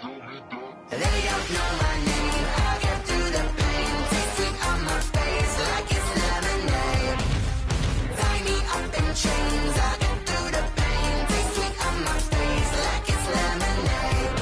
They don't know my name. I get through the pain, tasting on my face like it's lemonade. Tie me up in chains. I get through the pain, tasting on my face like it's lemonade.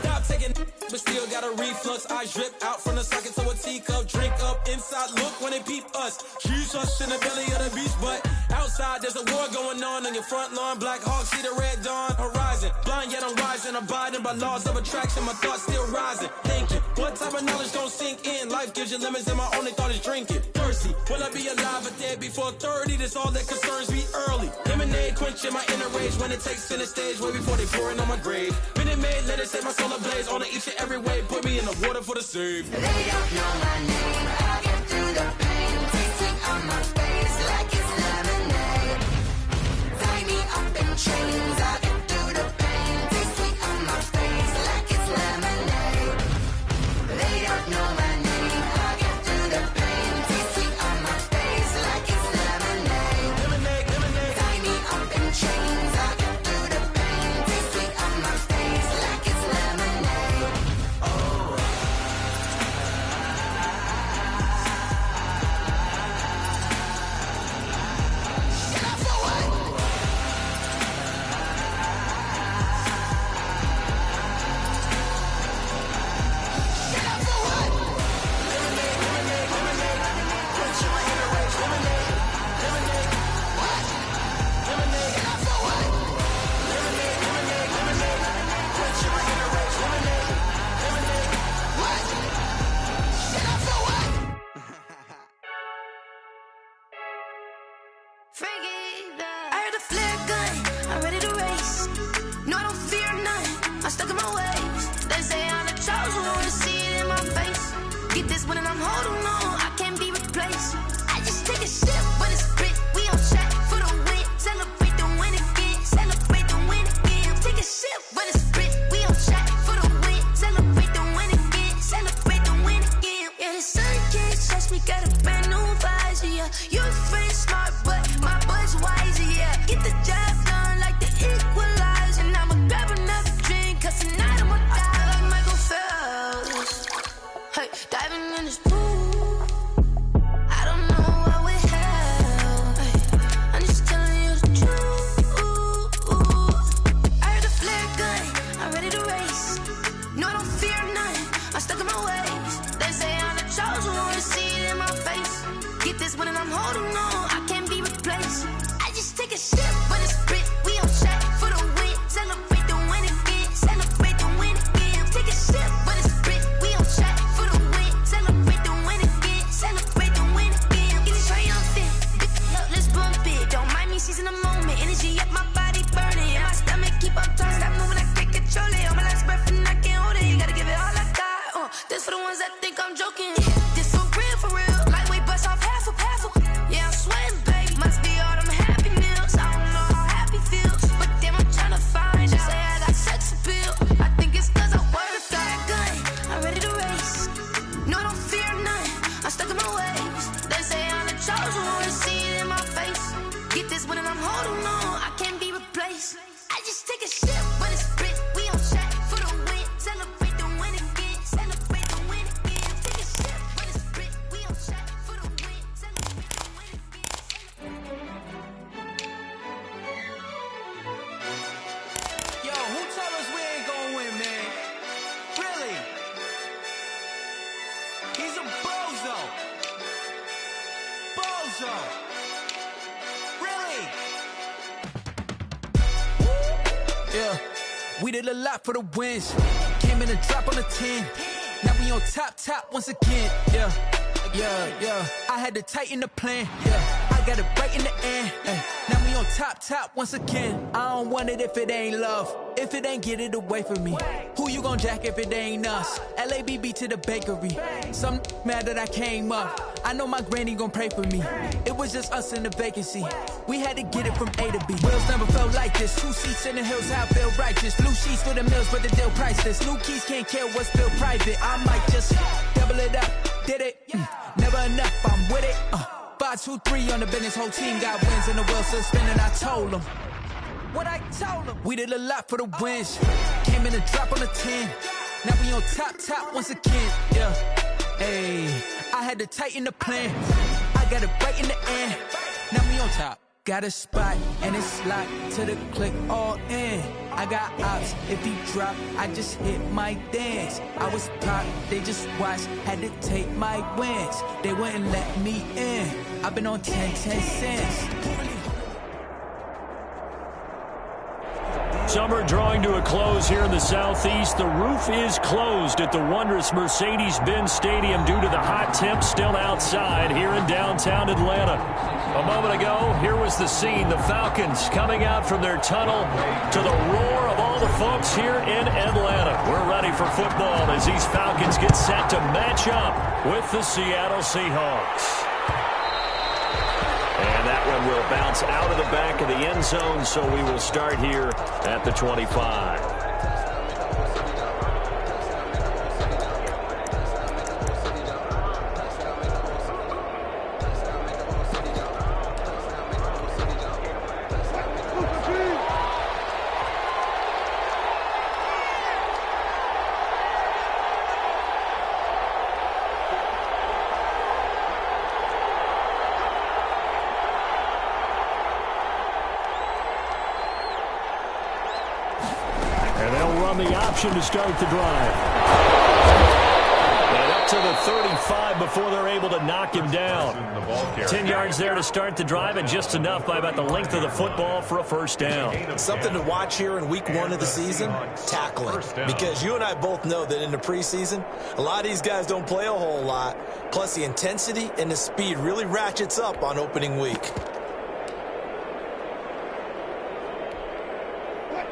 Stop taking, but still got a reflux. I drip out from the socket to a teacup. Drink up inside, look when they peep us. Choose us in the belly of the beast, but outside there's a war going on your front lawn. Black Hawk see the red dawn horizon. Blind yet I'm rising, abiding by laws of attraction. My thoughts still rising. Thinking, what type of knowledge gon' sink in? Life gives you lemons and my only thought is drinking. Thirsty, will I be alive or dead before 30? That's all that concerns me early. Lemonade quenching my inner rage when it takes center stage way before they pouring on my grave. Minute Maid, let it set my soul ablaze. On each and every way, put me in the water for the save. They don't know my name. I get through the pain, tasting on my face like it's lemonade. Tie me up in chains. I get through the pain, tasting on my face like it's lemonade. They don't know my name. I get through the pain, tasting on my face like it's lemonade. Lemonade, lemonade. Tie me up in chains. I get through the pain, tasting on my face like it's lemonade. Get up for what? Get up for what? Lemonade, lemonade, lemonade. Quenching my inner rage. Lemonade, lemonade. What? Lemonade, Get up for what? lemonade, lemonade, lemonade. Quenching my inner rage. Lemonade, lemonade. What? Get up for what? I heard a flare gun, I'm ready to race. No, I don't fear none, I'm stuck in my ways. They say I'm the chosen one, to see it in my face. Get this one and I'm holding on, I can't be replaced. I just take a sip when it's spit, we on track for the win. Celebrate the win again, celebrate the win again. Take a sip when it's spit, we on track for the win. Celebrate the win again, celebrate the win again. Yeah, the sun can't touch me, got a brand new visor, yeah. Your friend smart, but my bud's wiser, yeah. Get the job done like the equalizer. And I'ma grab another drink, cause tonight I'ma die like Michael Phelps. Hey, diving in this pool, I don't know what would help. Hey, I'm just telling you the truth. I heard a flare gun, I'm ready to race. No, I don't fear none, I'm stuck in my ways. They say I'm the chosen one, to see it in my face. Get this one and I'm holding on, I can't be replaced. I just take a sip when it's spit, we on track for the win. Celebrate the win again, celebrate the win again. Take a sip when it's spit, we on track for the win. Celebrate the win again, celebrate the win again. Get it triumphant, look, let's bump it. Don't mind me seizing the moment, energy up my body burning. And my stomach keep on turning, stop moving, I can't control it. On my last breath and I can't hold it, you gotta give it all I got. This for the ones that think I'm joking. This for real, lightweight bust off half a. Yeah, I'm sweating, baby, must be all them happy meals. I don't know how happy feels, but damn, I'm tryna find out. Say I got sex appeal, I think it's cause I work that gun, I'm ready to race. No, I don't fear none, I'm stuck in my ways. They say I'm the chosen one, to see it in my face. Get this one and I'm holding on, I can't be replaced. I just take a sip when it's spit, we on track for the win. Celebrate the win again, celebrate the win again. Take a sip when it's spit, we on track for the win. Celebrate the win again. Yo, who told us we ain't gonna win, man? Really? He's a bozo. Bozo. Really? Yeah, we did a lot for the wins. Came in a drop on a 10. Now we on top once again. Yeah. I had to tighten the plan. Yeah, I got it right in the end. Now we on top once again. I don't want it if it ain't love. If it ain't, get it away from me. Who you gon' jack if it ain't us? LABB to the bakery. Some mad that I came up. I know my granny gon' pray for me. It was just us in the vacancy. We had to get it from A to B. Wheels never felt like this. 2 seats in the hills, how I feel righteous. Blue sheets for the mills, but the deal priceless. New keys can't care what's still private. I might just double it up. Did it? Never enough, I'm with it. 5, 2, 3 on the business. Whole team got wins and the wheels still spinning. I told them. what I told them. We did a lot for the wins. Came in and drop on the 10. Now we on top once again. Yeah. Hey, I had to tighten the plan. I got it right in the end. Now we on top. Got a spot and it's locked to the click all in. I got ops, if he drop, I just hit my dance. I was top, they just watched, had to take my wins. They wouldn't let me in. I've been on 10 cents. Summer drawing to a close here in the Southeast. The roof is closed at the wondrous Mercedes-Benz Stadium due to the hot temps still outside here in downtown Atlanta. A moment ago, here was the scene. The Falcons coming out from their tunnel to the roar of all the folks here in Atlanta. We're ready for football as these Falcons get set to match up with the Seattle Seahawks. And that one will bounce out of the back of the end zone, so we will start here at the 25. The option to start the drive. And up to the 35 before they're able to knock him down. 10 yards there to start the drive, and just enough by about the length of the football for a first down. Something to watch here in week 1 of the season, tackling. Because you and I both know that in the preseason, a lot of these guys don't play a whole lot. Plus the intensity and the speed really ratchets up on opening week.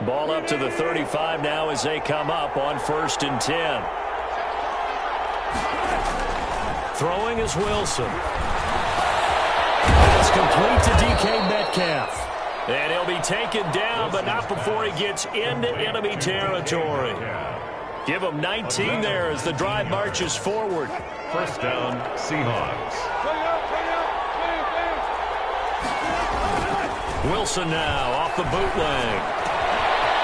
Ball up to the 35 now as they come up on 1st and 10. Throwing is Wilson. That's complete to DK Metcalf. And he'll be taken down, but not before he gets into enemy territory. Give him 19 there as the drive marches forward. First down, Seahawks. Wilson now off the bootleg.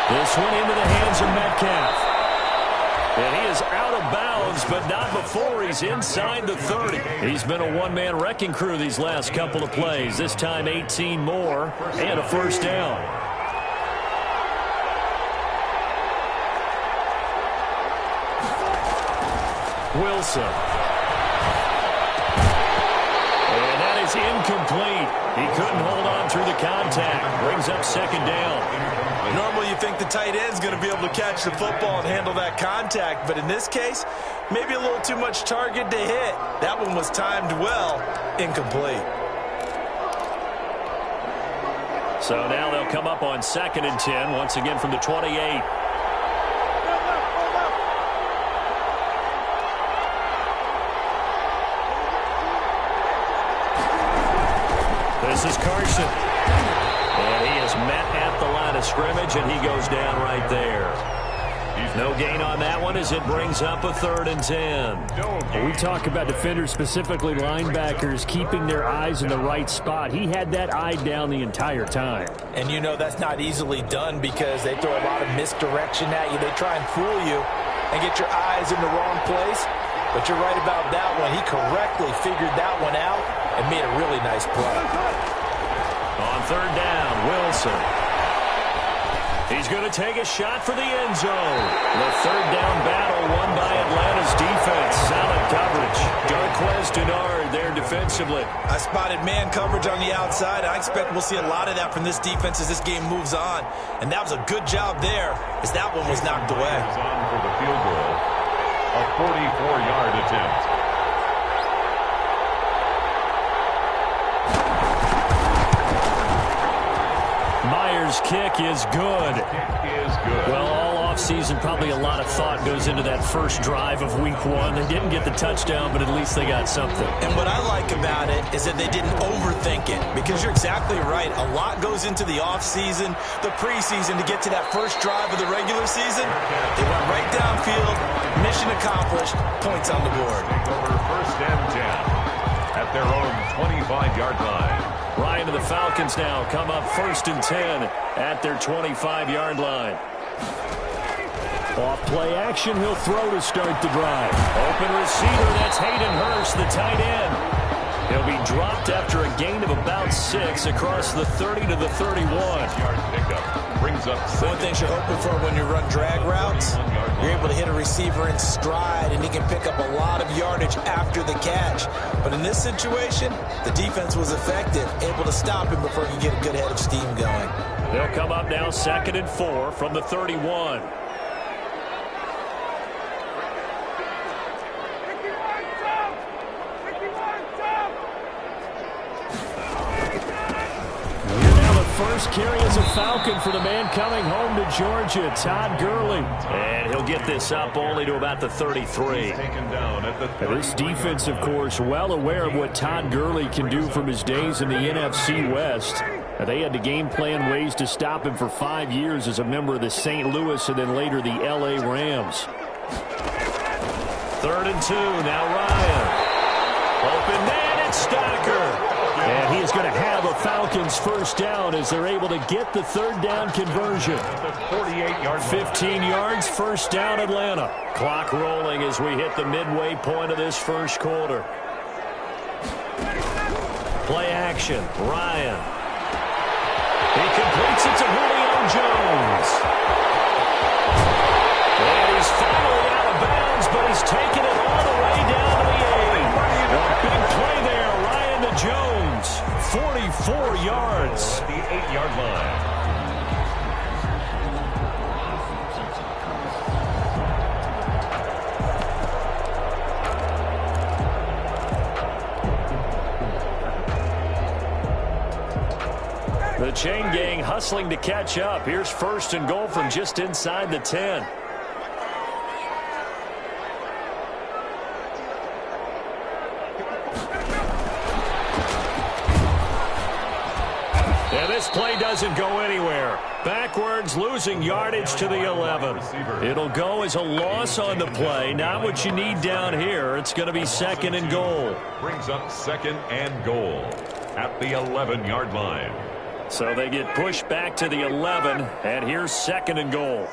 This one into the hands of Metcalf. And he is out of bounds, but not before he's inside the 30. He's been a one-man wrecking crew these last couple of plays. This time 18 more and a first down. Wilson. And that is incomplete. He couldn't hold on through the contact. Brings up second down. Normally you think the tight end's going to be able to catch the football and handle that contact, but in this case, maybe a little too much target to hit. That one was timed well, incomplete. So now they'll come up on 2nd and 10, once again from the 28. This is Carson. And he is met at the line of scrimmage, and he goes down right there. No gain on that one as it brings up a 3rd and 10. We talk about defenders, specifically linebackers, keeping their eyes in the right spot. He had that eye down the entire time. And you know that's not easily done because they throw a lot of misdirection at you. They try and fool you and get your eyes in the wrong place. But you're right about that one. He correctly figured that one out and made a really nice play. On 3rd down, Wilson. He's going to take a shot for the end zone. The 3rd down battle won by Atlanta's defense. Solid coverage. Darquez Denard there defensively. I spotted man coverage on the outside. I expect we'll see a lot of that from this defense as this game moves on. And that was a good job there as that one was knocked away. On for the field goal. A 44-yard attempt. Myers' kick is good. Well, all offseason, probably a lot of thought goes into that first drive of week 1. They didn't get the touchdown, but at least they got something. And what I like about it is that they didn't overthink it, because you're exactly right. A lot goes into the offseason, the preseason to get to that first drive of the regular season. They went right downfield, mission accomplished, points on the board. Take over 1st and 10 at their own 25-yard line. Ryan and the Falcons now come up 1st and 10 at their 25-yard line. Off play action, he'll throw to start the drive. Open receiver, that's Hayden Hurst, the tight end. He'll be dropped after a gain of about 6 across the 30 to the 31. Brings up one thing you're hoping for when you run drag routes, you're able to hit a receiver in stride, and he can pick up a lot of yardage after the catch. But in this situation, the defense was effective, able to stop him before he could get a good head of steam going. They'll come up now 2nd and 4 from the 31. First carry as a Falcon for the man coming home to Georgia, Todd Gurley. And he'll get this up only to about the 33. This defense, of course, well aware of what Todd Gurley can do from his days in the NFC West. They had to game plan ways to stop him for 5 years as a member of the St. Louis and then later the L.A. Rams. 3rd and 2, now Ryan. Open man, it's Stocker. And he is going to have a Falcons first down as they're able to get the 3rd down conversion. 15 yards, first down Atlanta. Clock rolling as we hit the midway point of this first quarter. Play action, Ryan. He completes it to Julio Jones. And he's finally out of bounds, but he's taken it all the way down to the 8. A big play there, Ryan to Jones. 44 yards. The 8-yard line. The chain gang hustling to catch up. Here's 1st and goal from just inside the 10. This play doesn't go anywhere. Backwards, losing yardage to the 11. It'll go as a loss on the play. Not what you need down here. It's going to be 2nd and goal. Brings up 2nd and goal at the 11-yard line. So they get pushed back to the 11, and here's 2nd and goal.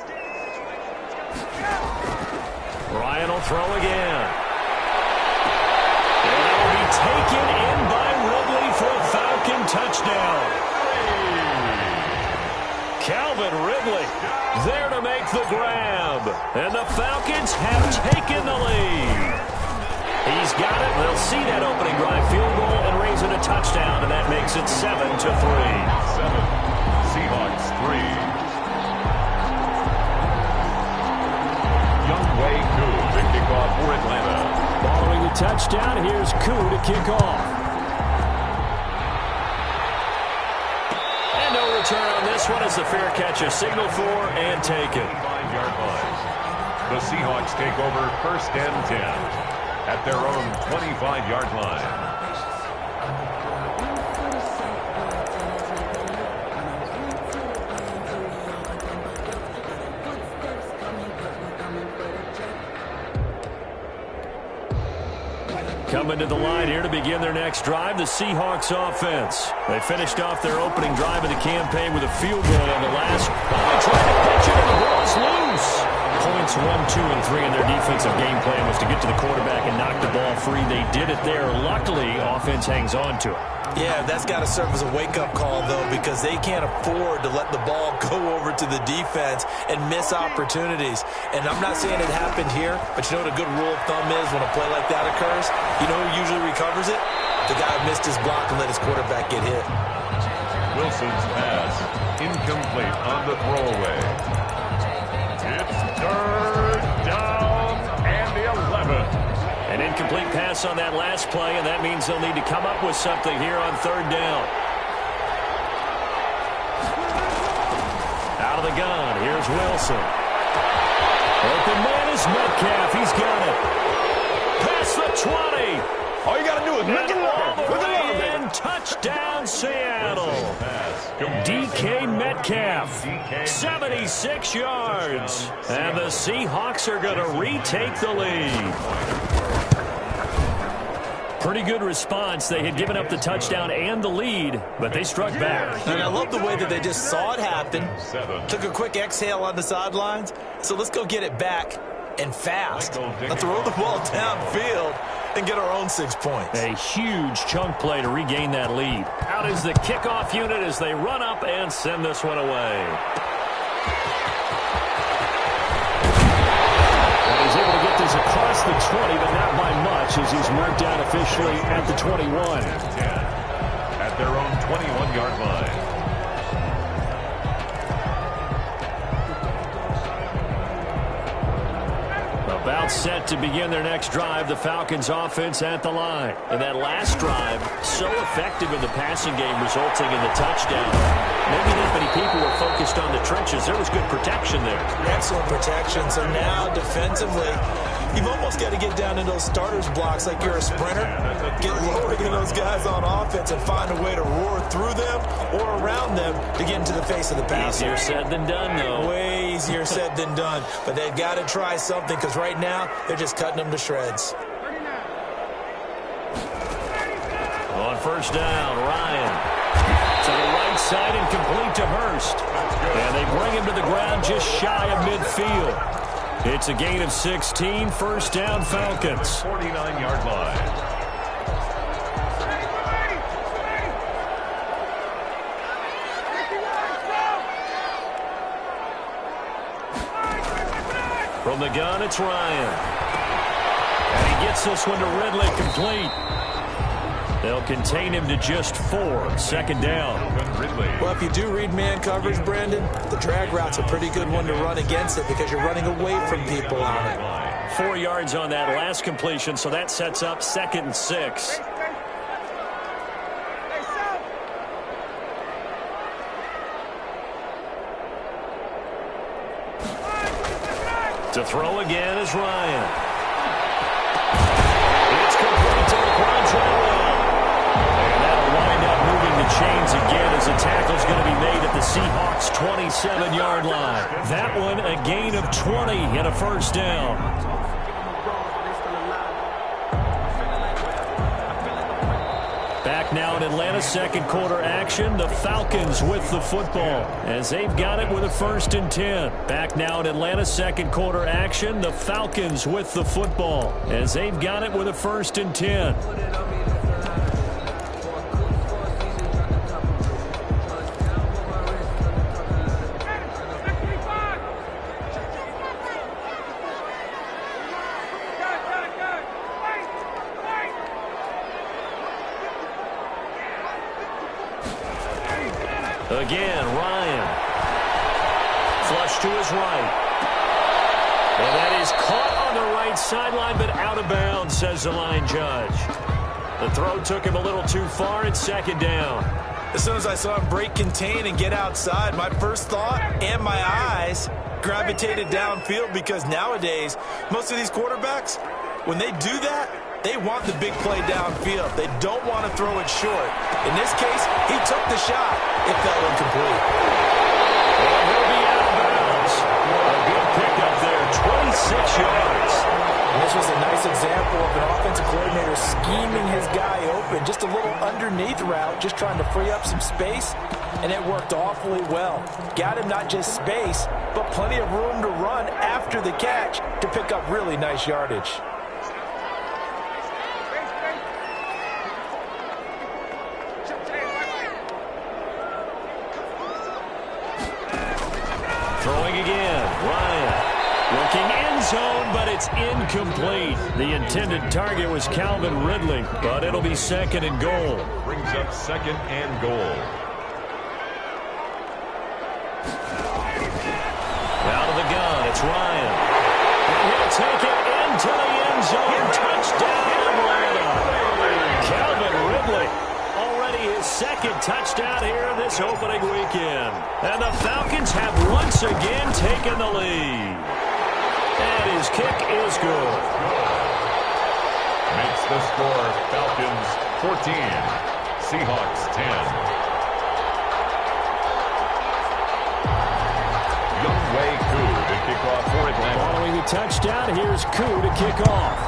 Ryan will throw again. And it will be taken in by Ridley for a Falcon touchdown. Calvin Ridley there to make the grab. And the Falcons have taken the lead. He's got it. They'll see that opening drive field goal and raise it a touchdown, and that makes it 7-3. 7. Seahawks 3. Younghoe Koo to kick off for Atlanta. Following the touchdown, here's Koo to kick off. Return on this one as the fair catch is signaled for and taken. 5-yard line. The Seahawks take over 1st and 10 at their own 25-yard line. Coming to the line here to begin their next drive, the Seahawks offense. They finished off their opening drive of the campaign with a field goal on the last. Oh, they tried to pitch it, and the ball's loose. Points 1, 2, and 3 in their defensive game plan was to get to the quarterback and knock the ball free. They did it there. Luckily, offense hangs on to it. Yeah, that's got to serve as a wake-up call, though, because they can't afford to let the ball go over to the defense and miss opportunities. And I'm not saying it happened here, but you know what a good rule of thumb is when a play like that occurs? You know who usually recovers it? The guy who missed his block and let his quarterback get hit. Wilson's pass incomplete on the throwaway. It's 3rd down and 11. An incomplete pass on that last play, and that means they'll need to come up with something here on 3rd down. Out of the gun, here's Wilson. Open man is Metcalf. He's got it. Past the 20. All you got to do is look it up. Look it up. And touchdown, Seattle. DK Metcalf, 76 yards. And the Seahawks are going to retake the lead. Pretty good response. They had given up the touchdown and the lead, but they struck back. And I love the way that they just saw it happen, took a quick exhale on the sidelines. So let's go get it back and fast. Let's throw the ball downfield and get our own 6 points. A huge chunk play to regain that lead. Out is the kickoff unit as they run up and send this one away. And he's able to get this across the 20, but not by much as he's marked down officially at the 21. At their own 21-yard line. About set to begin their next drive, the Falcons offense at the line. And that last drive, so effective in the passing game, resulting in the touchdown. Maybe not many people were focused on the trenches. There was good protection there. Excellent protection. So now defensively, you've almost got to get down in those starters blocks like you're a sprinter. Get lower than those guys on offense and find a way to roar through them or around them to get into the face of the passer. Easier said than done, though. Way easier said than done. But they've got to try something because right now they're just cutting them to shreds. On first down, Ryan to the right side and complete to Hurst. And they bring him to the ground just shy of midfield. It's a gain of 16, first down Falcons. 49-yard line. From the gun, it's Ryan. And he gets this one to Ridley complete. They'll contain him to just 4, second down. Well, if you do read man coverage, Brandon, the drag route's a pretty good one to run against it because you're running away from people on it. 4 yards on that last completion, so that sets up 2nd and 6. To throw again is Ryan. It's complete to the Quantrell. And that'll wind up moving the chains again as the tackle's going to be made at the Seahawks' 27-yard line. That one a gain of 20 and a first down. Back now in Atlanta, second quarter action. The Falcons with the football as they've got it with a 1st and 10. Back now in Atlanta, second quarter action. The Falcons with the football as they've got it with a 1st and 10. Again, Ryan. Flush to his right. And that is caught on the right sideline, but out of bounds, says the line judge. The throw took him a little too far. It's second down. As soon as I saw him break contain and get outside, my first thought and my eyes gravitated downfield because nowadays, most of these quarterbacks, when they do that, they want the big play downfield. They don't want to throw it short. In this case, he took the shot. It fell incomplete. And he'll be out of bounds. A good pickup there, 26 yards. And this was a nice example of an offensive coordinator scheming his guy open. Just a little underneath route, just trying to free up some space. And it worked awfully well. Got him not just space, but plenty of room to run after the catch to pick up really nice yardage. Throwing again, Ryan. Looking end zone, but it's incomplete. The intended target was Calvin Ridley, but it'll be 2nd and goal. Brings up 2nd and goal. Out of the gun, it's Ryan. And he'll take it into the end zone. Touchdown, Atlanta. Calvin Ridley. Already his 2nd touchdown here this opening weekend. And the Falcons have once again taken the lead. And his kick is good. Makes the score Falcons 14, Seahawks 10. Younghoe Koo to kick off for Atlanta. Following the touchdown, here's Koo to kick off.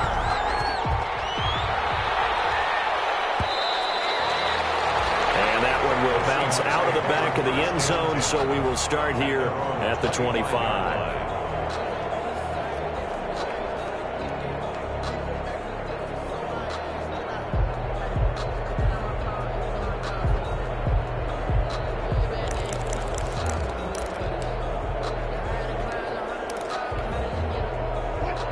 out of the back of the end zone, so we will start here at the 25.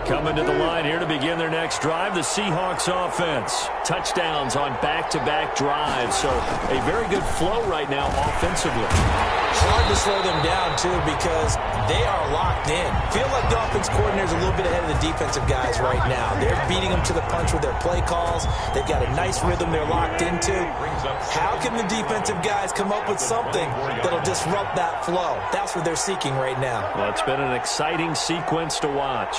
Coming to the line here to begin their next drive, the Seahawks offense. Touchdowns on back-to-back drives, so a very good flow right now offensively. Hard to slow them down, too, because they are locked in. Feel like the offense coordinator is a little bit ahead of the defensive guys right now. They're beating them to the punch with their play calls. They've got a nice rhythm they're locked into. How can the defensive guys come up with something that'll disrupt that flow? That's what they're seeking right now. Well, it's been an exciting sequence to watch.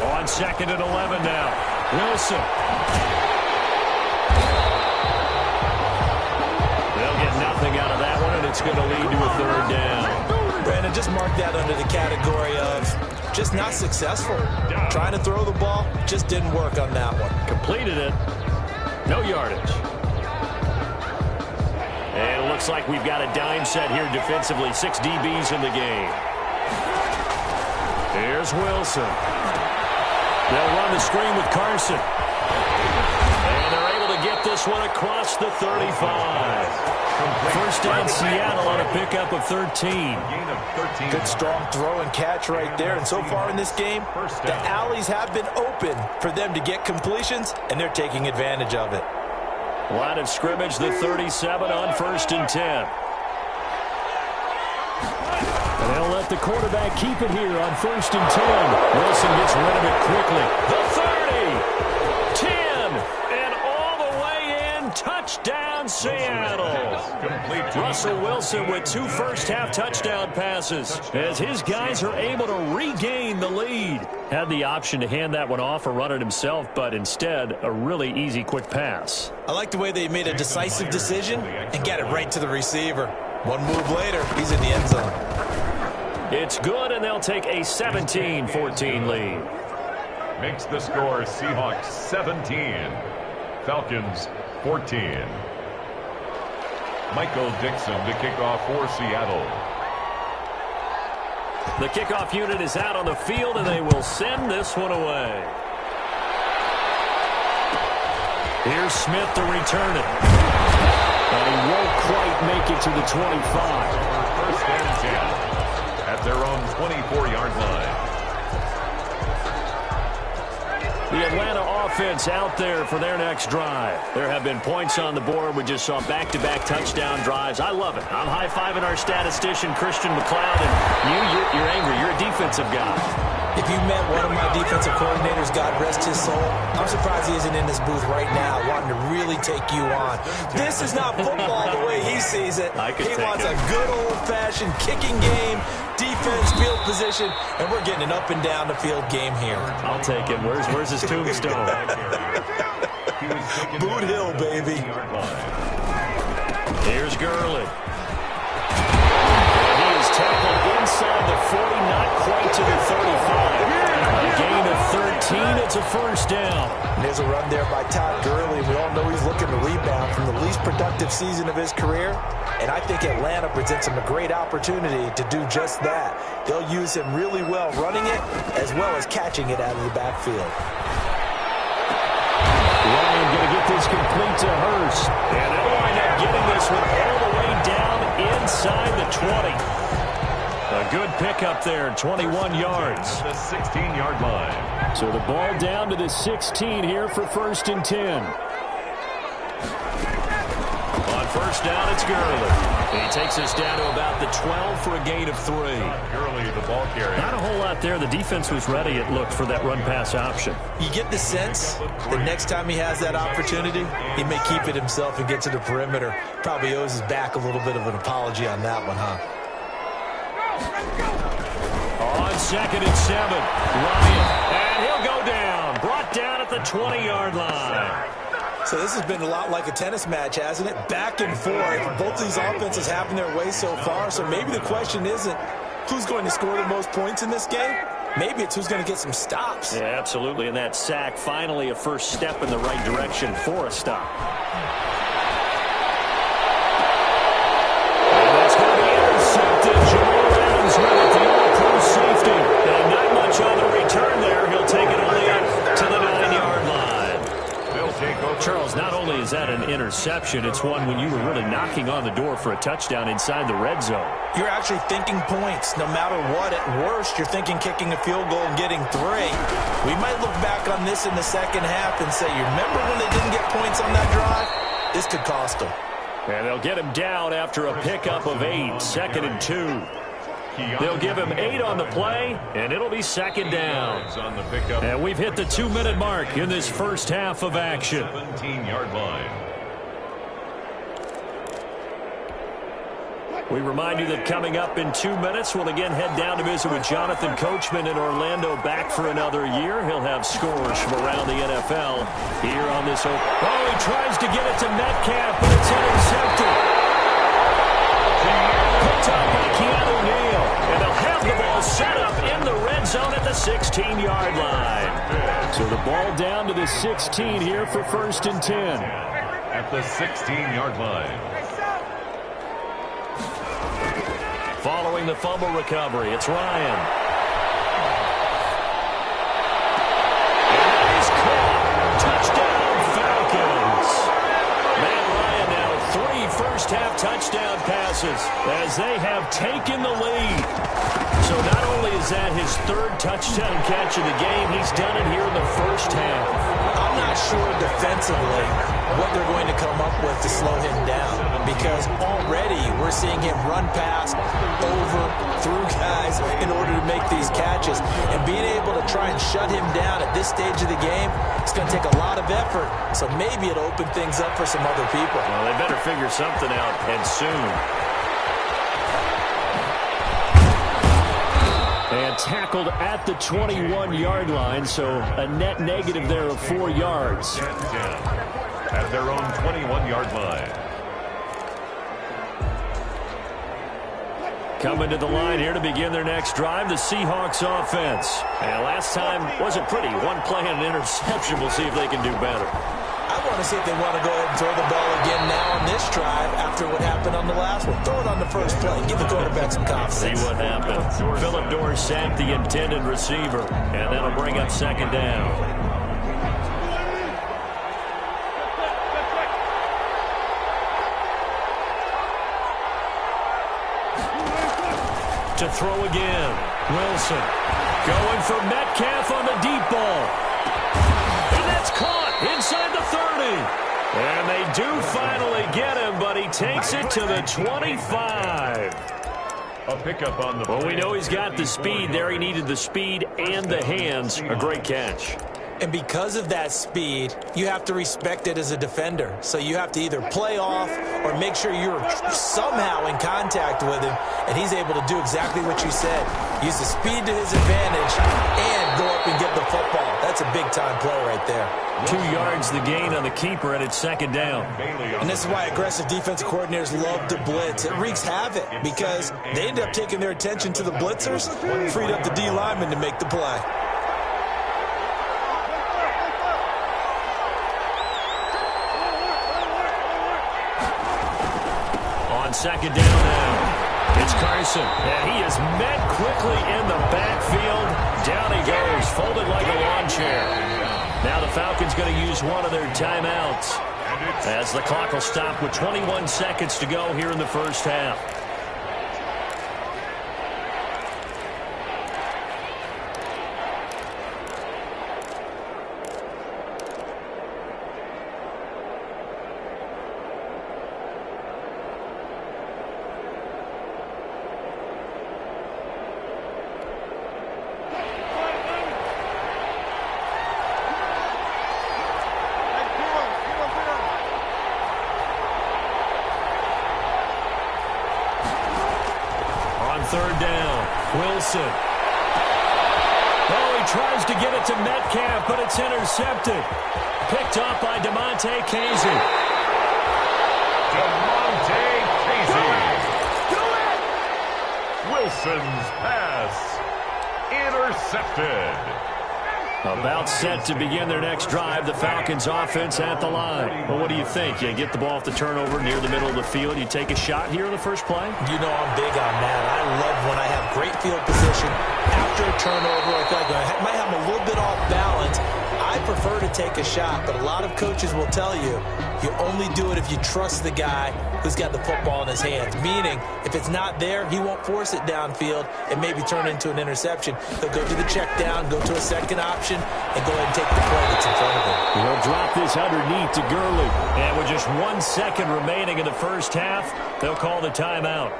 On 2nd and 11 now. Wilson. They'll get nothing out of that one, and it's going to lead to a 3rd down. Brandon, just mark that under the category of just not successful. Trying to throw the ball, just didn't work on that one. Completed it. No yardage. And it looks like we've got a dime set here defensively. 6 DBs in the game. Here's Wilson. They'll run the screen with Carson. And they're able to get this one across the 35. First down Seattle on a pickup of 13. Good strong throw and catch right there. And so far in this game, the alleys have been open for them to get completions, and they're taking advantage of it. Line of scrimmage, the 37 on 1st and 10. And they'll let the quarterback keep it here on 1st and 10. Wilson gets rid of it quickly. The 30, 10, and all the way in. Touchdown, Seattle. Russell Wilson with 2 first-half touchdown passes as his guys are able to regain the lead. Had the option to hand that one off or run it himself, but instead a really easy, quick pass. I like the way they made a decisive decision and got it right to the receiver. One move later, he's in the end zone. It's good, and they'll take a 17-14 lead. Makes the score Seahawks 17, Falcons 14. Michael Dixon to kick off for Seattle. The kickoff unit is out on the field, and they will send this one away. Here's Smith to return it. And he won't quite make it to the 25. First and 10 at their own 24-yard line. The Atlanta offense out there for their next drive. There have been points on the board. We just saw back-to-back touchdown drives. I love it. I'm high-fiving our statistician, Christian McLeod, and you're angry. You're a defensive guy. If you met one of my defensive coordinators, God rest his soul, I'm surprised he isn't in this booth right now wanting to really take you on. This is not football the way he sees it. He wants a good old-fashioned kicking game, defense, field position, and we're getting an up-and-down-the-field game here. I'll take it. Where's his tombstone? Boot Hill, baby. Here's Gurley. Tackled inside the 40, not quite to the 35. A gain of 13, it's a first down. And there's a run there by Todd Gurley. We all know he's looking to rebound from the least productive season of his career. And I think Atlanta presents him a great opportunity to do just that. They'll use him really well running it as well as catching it out of the backfield. Ryan going to get this complete to Hurst. And they'll wind up getting this one all the way down inside the 20. A good pickup there, 21 yards. The 16-yard line. So the ball down to the 16 here for 1st and 10. On first down, it's Gurley. He takes us down to about the 12 for a gain of 3. Gurley, the ball carrier. Not a whole lot there. The defense was ready, it looked, for that run-pass option. You get the sense that next time he has that opportunity, he may keep it himself and get to the perimeter. Probably owes his back a little bit of an apology on that one, huh? On 2nd and 7, Ryan, and he'll go down. Brought down at the 20-yard line. So this has been a lot like a tennis match, hasn't it? Back and forth. Both these offenses having their way so far. So maybe the question isn't who's going to score the most points in this game. Maybe it's who's going to get some stops. Yeah, absolutely. And that sack, finally a first step in the right direction for a stop. And that's going to be intercepted. Jamal Adams with it, the all-pro safety. And not much on the return there. He'll take it only up to the 9-yard line. Charles, not only is that an interception, it's one when you were really knocking on the door for a touchdown inside the red zone. You're actually thinking points. No matter what, at worst, you're thinking kicking a field goal and getting 3. We might look back on this in the second half and say, you remember when they didn't get points on that drive? This could cost them. And they'll get him down after a pickup of 8, 2nd and 2. They'll give him 8 on the play, and it'll be 2nd down. And we've hit the 2-minute mark in this first half of action. 17-yard line. We remind you that coming up in 2 minutes, we'll again head down to visit with Jonathan Coachman in Orlando, back for another year. He'll have scores from around the NFL here on this open. Oh, he tries to get it to Metcalf, but it's intercepted. Picked up by Keanu Neal, and they'll have the ball set up in the red zone at the 16-yard line. So the ball down to the 16 here for 1st and 10. At the 16-yard line. Following the fumble recovery, it's Ryan. And that is caught. Touchdown, Falcons. Matt Ryan now 3 first-half touchdown passes as they have taken the lead. So not only is that his 3rd touchdown catch of the game, he's done it here in the first half. I'm not sure defensively what they're going to come up with to slow him down, because already we're seeing him run past, over, through guys in order to make these catches. And being able to try and shut him down at this stage of the game, it's going to take a lot of effort. So maybe it'll open things up for some other people. Well, they better figure something out, and soon. And tackled at the 21-yard line, so a net negative there of 4 yards. At their own 21-yard line. Coming to the line here to begin their next drive, the Seahawks offense. And last time wasn't pretty. 1 play and an interception. We'll see if they can do better. I want to see if they want to go ahead and throw the ball again now on this drive after what happened on the last one. Throw it on the first play. Give the quarterback some confidence. See what happens. Phillip Dorsett, the intended receiver. And that'll bring up 2nd down. To throw again. Wilson going for Metcalf on the deep ball. And that's caught inside the 30. And they do finally get him, but he takes it to the 25. A pickup on the play. Well, we know he's got the speed there. He needed the speed and the hands. A great catch. And because of that speed, you have to respect it as a defender. So you have to either play off or make sure you're somehow in contact with him, and he's able to do exactly what you said. Use the speed to his advantage and go up and get the football. That's a big-time play right there. 2 yards the gain on the keeper, and it's 2nd down. And this is why aggressive defensive coordinators love to blitz. It wreaks havoc because they end up taking their attention to the blitzers, freed up the D lineman to make the play. On 2nd down now, it's Carson. And he is met quickly in the backfield. Down he goes, folded like a lawn chair. Now the Falcons going to use one of their timeouts as the clock will stop with 21 seconds to go here in the first half. Third down, Wilson. Oh, he tries to get it to Metcalf, but it's intercepted. Picked up by DeMonte Casey. DeMonte Casey. Wilson's pass intercepted. About set to begin their next drive. The Falcons offense at the line. Well, what do you think? You get the ball off the turnover near the middle of the field. You take a shot here in the first play? You know I'm big on that. I love when I have great field position. After a turnover, I feel like I might have a little bit off balance. I prefer to take a shot, but a lot of coaches will tell you, you only do it if you trust the guy who's got the football in his hands. Meaning, if it's not there, he won't force it downfield and maybe turn into an interception. He'll go to the check down, go to a second option, and go ahead and take the play that's in front of him. He'll drop this underneath to Gurley. And with just 1 second remaining in the first half, they'll call the timeout.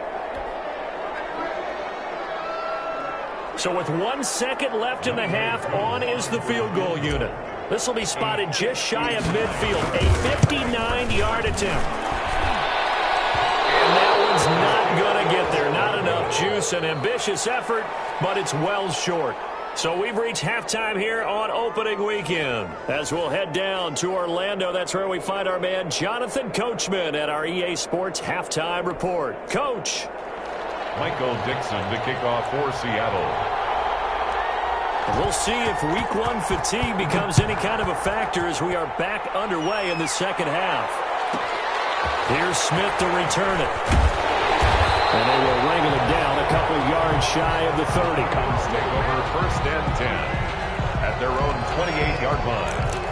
So with 1 second left in the half, on is the field goal unit. This will be spotted just shy of midfield. A 59-yard attempt. And that one's not going to get there. Not enough juice. An ambitious effort, but it's well short. So we've reached halftime here on opening weekend. As we'll head down to Orlando, that's where we find our man Jonathan Coachman at our EA Sports Halftime Report. Coach. Michael Dixon to kick off for Seattle. We'll see if week 1 fatigue becomes any kind of a factor as we are back underway in the second half. Here's Smith to return it. And they will wrangle it down a couple yards shy of the 30. Comes take over first and 10 at their own 28-yard line.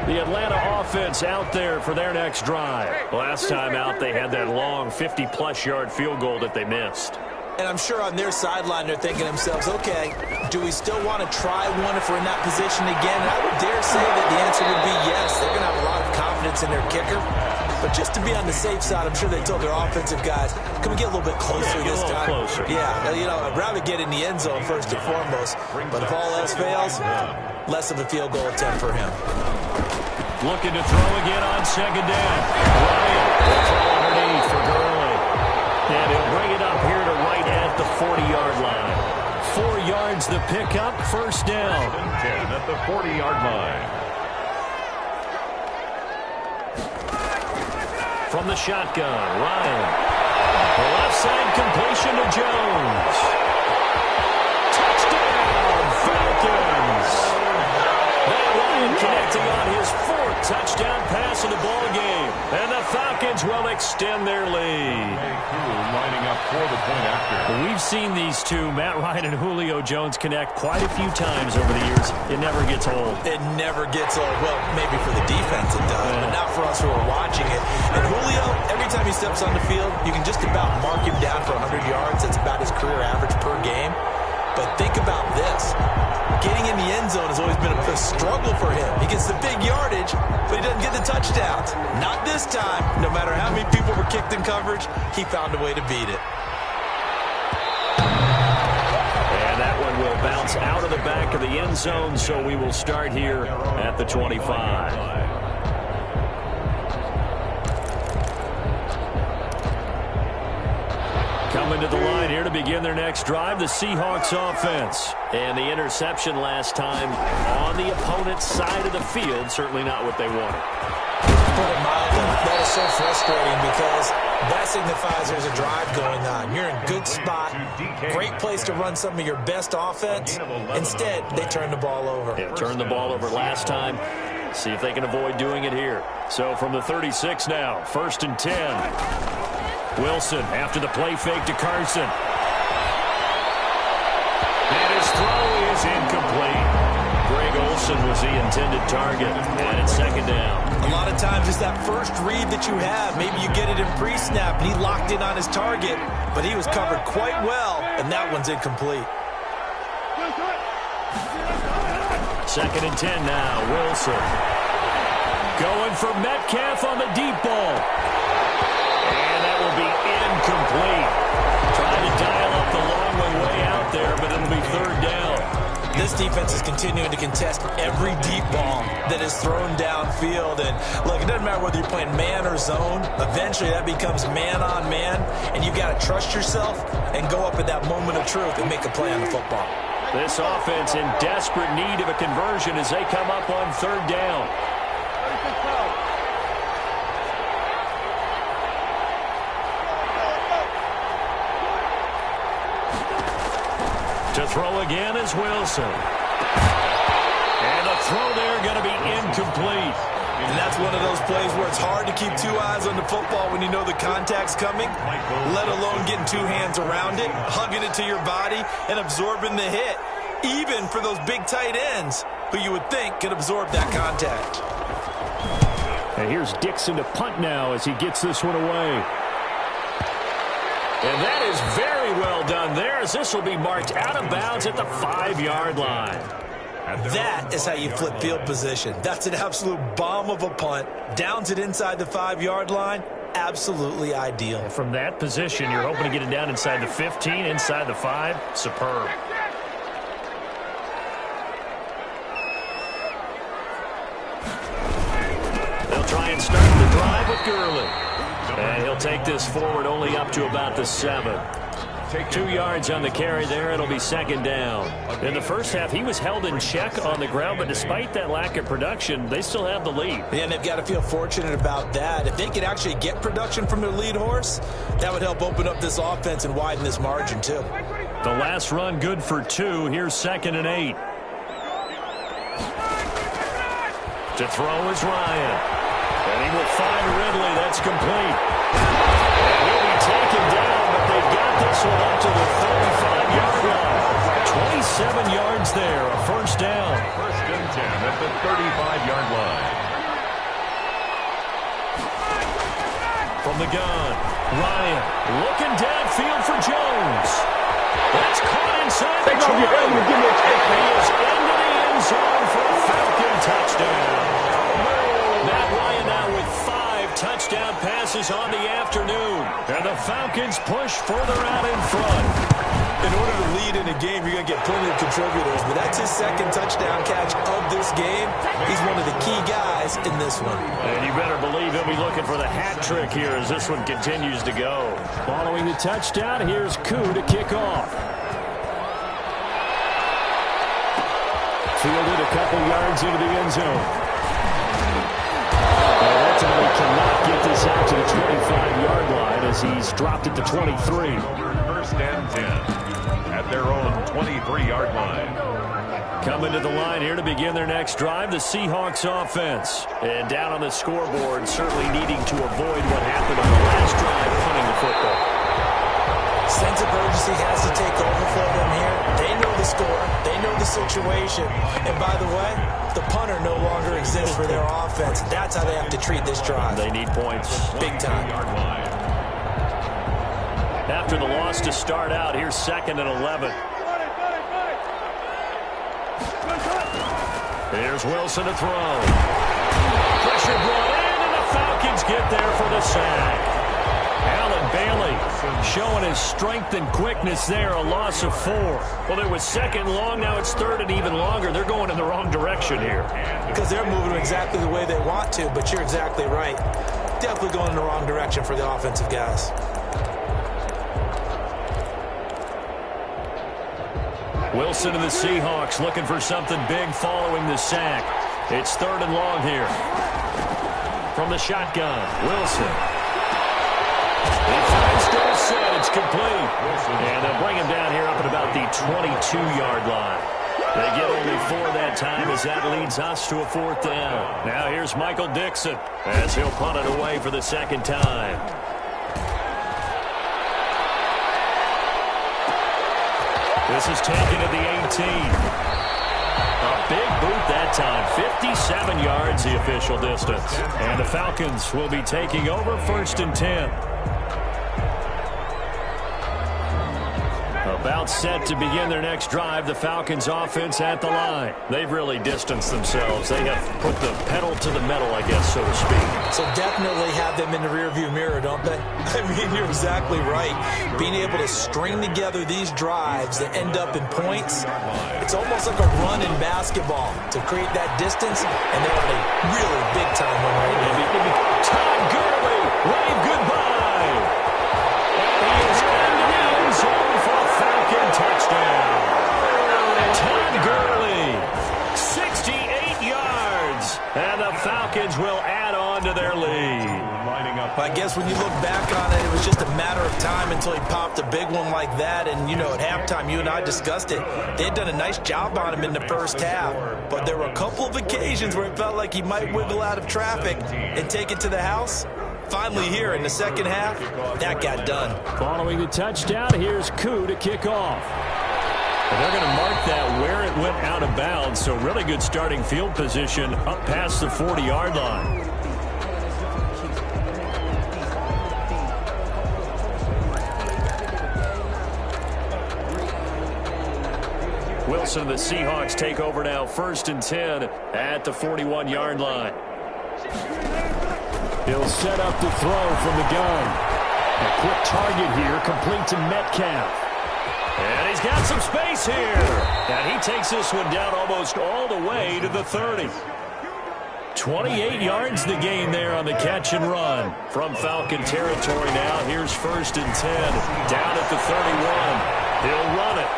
The Atlanta offense out there for their next drive. Last time out, they had that long 50-plus yard field goal that they missed. And I'm sure on their sideline they're thinking to themselves, okay, do we still want to try one if we're in that position again? And I would dare say that the answer would be yes. They're going to have a lot of confidence in their kicker. But just to be on the safe side, I'm sure they told their offensive guys, can we get a little bit closer this time? Closer. Yeah, you know, I'd rather get in the end zone first and foremost. But if all else fails, less of a field goal attempt for him. Looking to throw again on second down. Ryan will throw underneath for Gurley. And he'll bring it up here to right at the 40-yard line. 4 yards the pickup, first down. 10 at the 40-yard line. From the shotgun, Ryan. The left side completion to Jones. Touchdown, Falcons. Matt Ryan connecting on his 4th touchdown pass of the ball game. And the Falcons will extend their lead. Lining up for the point after. We've seen these two, Matt Ryan and Julio Jones, connect quite a few times over the years. It never gets old. It never gets old. Well, maybe for the defense it does, but not for us who are watching it. And Julio, every time he steps on the field, you can just about mark him down for 100 yards. That's about his career average per game. But think about this. Getting in the end zone has always been a struggle for him. He gets the big yardage, but he doesn't get the touchdowns. Not this time. No matter how many people were kicked in coverage, he found a way to beat it. And that one will bounce out of the back of the end zone, so we will start here at the 25. Coming to the line here to begin their next drive, the Seahawks offense. And the interception last time on the opponent's side of the field, certainly not what they wanted. Put it mildly, that is so frustrating because that signifies there's a drive going on. You're in a good spot, great place to run some of your best offense. Instead, they turn the ball over. Yeah, turned the ball over last time. See if they can avoid doing it here. So from the 36 now, 1st and 10. Wilson after the play fake to Carson. And his throw is incomplete. Greg Olsen was the intended target. And it's second down. A lot of times it's that first read that you have. Maybe you get it in pre-snap, and he locked in on his target, but he was covered quite well, and that one's incomplete. 2nd and 10 now. Wilson going for Metcalf on the deep ball. Will be incomplete. Trying to dial up the long way out there, but it'll be 3rd down. This defense is continuing to contest every deep ball that is thrown downfield. And look, it doesn't matter whether you're playing man or zone. Eventually that becomes man on man, and you've got to trust yourself and go up at that moment of truth and make a play on the football. This offense in desperate need of a conversion as they come up on 3rd down. To throw again is Wilson. And the throw there going to be incomplete. And that's one of those plays where it's hard to keep two eyes on the football when you know the contact's coming, let alone getting two hands around it, hugging it to your body, and absorbing the hit, even for those big tight ends who you would think could absorb that contact. And here's Gszn to punt now as he gets this one away. And that is very well done there, as this will be marked out of bounds at the 5-yard line. That is how you flip field position. That's an absolute bomb of a punt. Downs it inside the 5-yard line. Absolutely ideal. From that position, you're hoping to get it down inside the 15, inside the 5. Superb. They'll try and start the drive with Gurley. And he'll take this forward only up to about the 7. 2 yards on the carry there. It'll be second down. In the first half, he was held in check on the ground, but despite that lack of production, they still have the lead. Yeah, and they've got to feel fortunate about that. If they could actually get production from their lead horse, that would help open up this offense and widen this margin, too. The last run good for 2. Here's 2nd and 8. To throw is Ryan. And he will find Ridley. That's complete. And he'll be taken down, but they've got this one up to the 35-yard line. 27 yards there, a first down. 1st and 10 at the 35-yard line. From the gun, Ryan looking downfield for Jones. That's caught inside the 20. He is into the end zone for a Falcon touchdown. Matt Ryan now with 5 touchdown passes on the afternoon. And the Falcons push further out in front. In order to lead in a game, you're going to get plenty of contributors, but that's his 2nd touchdown catch of this game. He's one of the key guys in this one. And you better believe he'll be looking for the hat trick here as this one continues to go. Following the touchdown, here's Koo to kick off. Fielded a couple yards into the end zone. Ultimately cannot get this out to the 25-yard line as he's dropped it to 23. 1st and 10 at their own 23-yard line. Coming to the line here to begin their next drive, the Seahawks offense. And down on the scoreboard, certainly needing to avoid what happened on the last drive, punting the football. Sense of urgency has to take over for them here. They know the score. They know the situation. And by the way, the punter no longer exists for their offense. That's how they have to treat this drive. They need points. Big time. After the loss to start out, here's 2nd and 11. Here's Wilson to throw. Pressure brought in, and the Falcons get there for the sack. Allen Bailey showing his strength and quickness there, a loss of 4. Well, there was 2nd long, now it's 3rd and even longer. They're going in the wrong direction here. Because they're moving exactly the way they want to, but you're exactly right. Definitely going in the wrong direction for the offensive guys. Wilson and the Seahawks looking for something big following the sack. It's 3rd and long here. From the shotgun, Wilson. He finds Gszn. It's complete. And they'll bring him down here up at about the 22-yard line. They get only 4 that time as that leads us to a 4th down. Now here's Michael Gszn as he'll punt it away for the 2nd time. This is taken at the 18. A big boot that time. 57 yards the official distance. And the Falcons will be taking over 1st and 10. About set to begin their next drive, the Falcons offense at the line. They've really distanced themselves. They have put the pedal to the metal, I guess, so to speak. So definitely have them in the rearview mirror, don't they? I mean, you're exactly right. Being able to string together these drives that end up in points, it's almost like a run in basketball to create that distance, and they're on a really big-time one right now. Todd Gurley, wave goodbye. And he is into the end zone for a Falcon touchdown. Todd Gurley, 68 yards. And the Falcons will add on to their lead. Lining up Well, I guess when you look back on it, it was just a matter of time until he popped a big one like that. And, you know, at halftime, you and I discussed it. They had done a nice job on him in the first half. But there were a couple of occasions where it felt like he might wiggle out of traffic and take it to the house. Finally here in the second half, that got done. Following the touchdown, here's Koo to kick off. And they're going to mark that where it went out of bounds. So really good starting field position up past the 40-yard line. Wilson, the Seahawks take over now, 1st and 10 at the 41-yard line. He'll set up the throw from the gun. A quick target here, complete to Metcalf. And he's got some space here. And he takes this one down almost all the way to the 30. 28 yards the gain there on the catch and run. From Falcon territory now, here's 1st and 10. Down at the 31. He'll run it.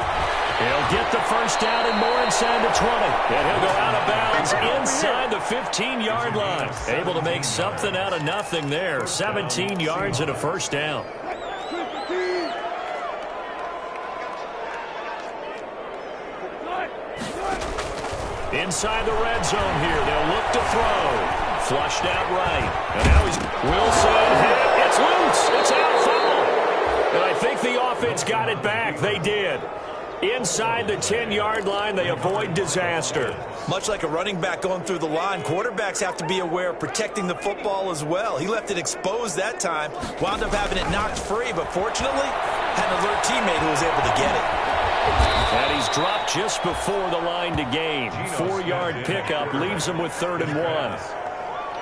He'll get the first down and more inside the 20. And he'll go out of bounds inside the 15-yard line. Able to make something out of nothing there. 17 yards and a first down. Inside the red zone here. They'll look to throw. Flushed out right. And now he's Wilson hit. It's loose. It's out foul. And I think the offense got it back. They did. Inside the 10-yard line, they avoid disaster. Much like a running back going through the line, quarterbacks have to be aware of protecting the football as well. He left it exposed that time, wound up having it knocked free, but fortunately, had an alert teammate who was able to get it. And he's dropped just before the line to gain. 4-yard pickup leaves him with 3rd and 1.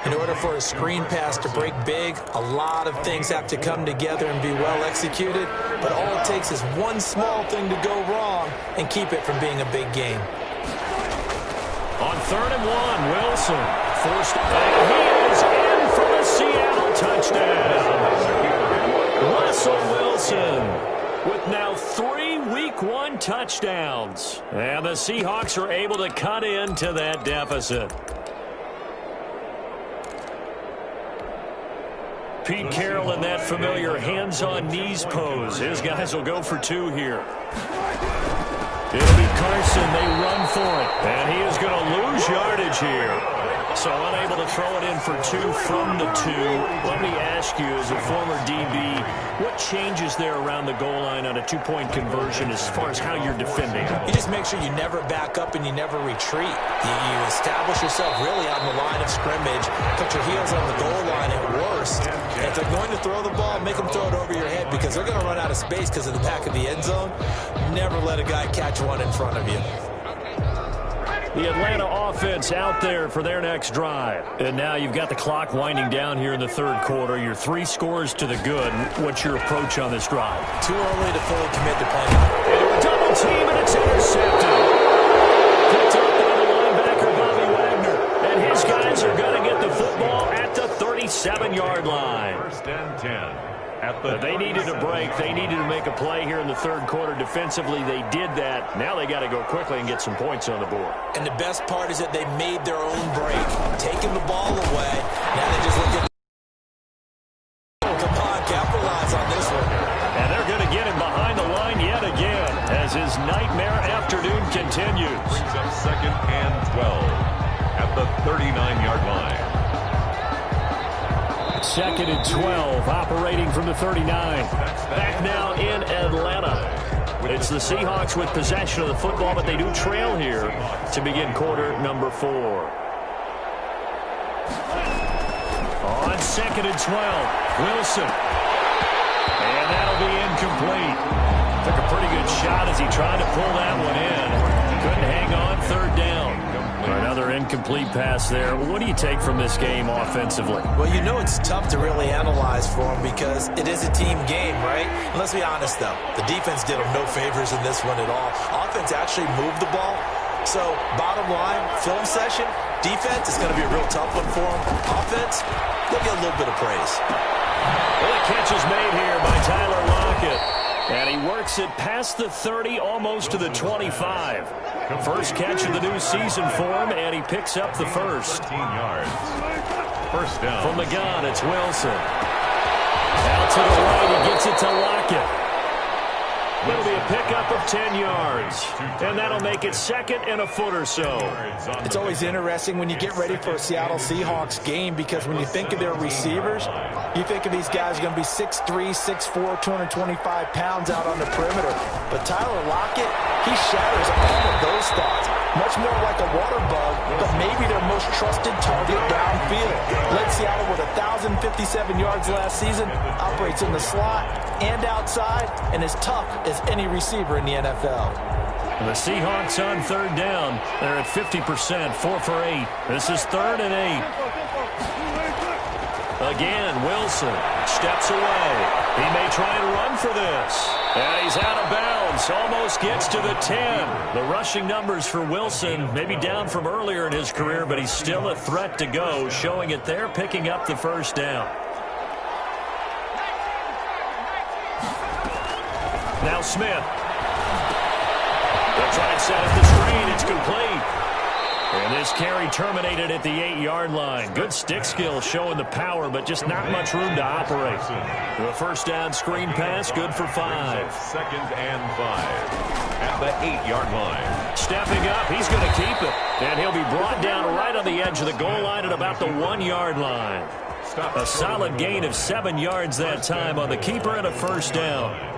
In order for a screen pass to break big, a lot of things have to come together and be well executed. But all it takes is one small thing to go wrong and keep it from being a big game. On 3rd and 1, Wilson forced back. He is in for the Seattle touchdown. Russell Wilson with now 3 Week 1 touchdowns. And the Seahawks are able to cut into that deficit. Pete Carroll in that familiar hands-on knees pose. His guys will go for 2 here. It'll be Carson. They run for it. And he is going to lose yardage here. So unable to throw it in for 2 from the 2. Let me ask you, as a former DB, what changes there around the goal line on a 2-point conversion as far as how you're defending? You just make sure you never back up and you never retreat. You establish yourself really on the line of scrimmage, put your heels on the goal line at worst. And if they're going to throw the ball, make them throw it over your head because they're going to run out of space because of the back of the end zone. Never let a guy catch one in front of you. The Atlanta offense out there for their next drive. And now you've got the clock winding down here in the 3rd quarter. You're 3 scores to the good. What's your approach on this drive? Too early to fully commit to playing. Double team, and it's intercepted. Picked up by the linebacker, Bobby Wagner. And his guys are going to get the football at the 37-yard line. 1st and 10. They needed a break. They needed to make a play here in the 3rd quarter. Defensively, they did that. Now they got to go quickly and get some points on the board. And the best part is that they made their own break, taking the ball away. Now they just look at come on, capitalize on this one. And they're going to get him behind the line yet again as his nightmare afternoon continues. Brings up 2nd and 12 at the 39-yard line. 2nd and 12, operating from the 39. Back now in Atlanta. It's the Seahawks with possession of the football, but they do trail here to begin quarter number 4. On 2nd and 12, Wilson. And that'll be incomplete. Took a pretty good shot as he tried to pull that one in. Couldn't hang on, 3rd down. Another incomplete pass there. What do you take from this game offensively? Well, you know it's tough to really analyze for them because it is a team game, right? And let's be honest, though. The defense did them no favors in this one at all. Offense actually moved the ball. So, bottom line, film session, defense is going to be a real tough one for them. Offense, they'll get a little bit of praise. Well, the catch is made here by Tyler Lockett. And he works it past the 30, almost to the 25. First catch of the new season for him, and he picks up the first. 13 yards. First down. From the gun, it's Wilson. Out to the right, he gets it to Lockett. It'll be a pickup of 10 yards, and that'll make it second and a foot or so. It's always interesting when you get ready for a Seattle Seahawks game because when you think of their receivers, you think of these guys going to be 6'3", 6'4", 225 pounds out on the perimeter. But Tyler Lockett, he shatters all of those thoughts. Much more like a water bug, but maybe their most trusted target downfield. Led Seattle with 1,057 yards last season, operates in the slot and outside, and is tough as any receiver in the NFL. The Seahawks on third down. They're at 50%, 4 for 8. This is 3rd and 8. Again, Wilson steps away. He may try and run for this. And he's out of bounds. Almost gets to the 10. The rushing numbers for Wilson may be down from earlier in his career, but he's still a threat to go, showing it there, picking up the first down. Now Smith. They'll try and set up the screen. It's complete. And this carry terminated at the 8-yard line. Good stick skill showing the power, but just not much room to operate. The first down screen pass, good for 5. 2nd and 5 at the 8-yard line. Stepping up, he's going to keep it. And he'll be brought down right on the edge of the goal line at about the 1-yard line. A solid gain of 7 yards that time on the keeper and a first down.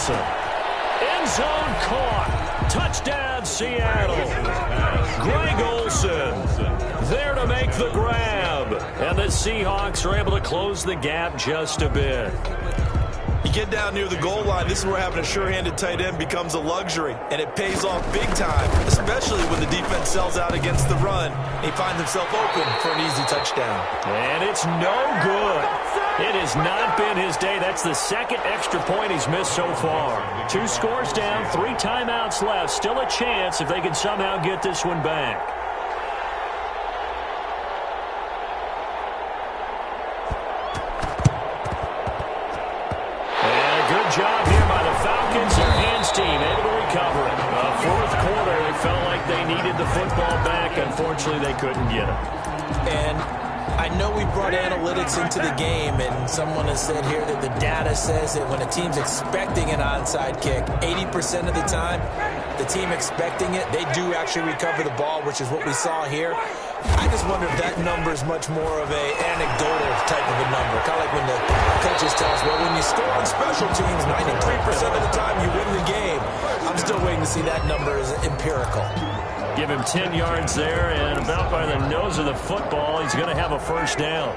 End zone caught. Touchdown, Seattle. Greg Olsen there to make the grab. And the Seahawks are able to close the gap just a bit. You get down near the goal line, this is where having a sure-handed tight end becomes a luxury, and it pays off big time, especially when the defense sells out against the run. He finds himself open for an easy touchdown. And it's no good. It has not been his day. That's the second extra point he's missed so far. 2 scores down, 3 timeouts left. Still a chance if they can somehow get this one back. And a good job here by the Falcons. Their hands team able to recover it. Fourth quarter, they felt like they needed the football back. Unfortunately, they couldn't get it. And I know we brought analytics into the game, and someone has said here that the data says that when a team's expecting an onside kick, 80% of the time, the team expecting it, they do actually recover the ball, which is what we saw here. I just wonder if that number is much more of an anecdotal type of a number. Kind of like when the coaches tell us, well, when you score on special teams, 93% of the time you win the game. I'm still waiting to see that number as empirical. Give him 10 yards there, and about by the nose of the football, he's going to have a first down.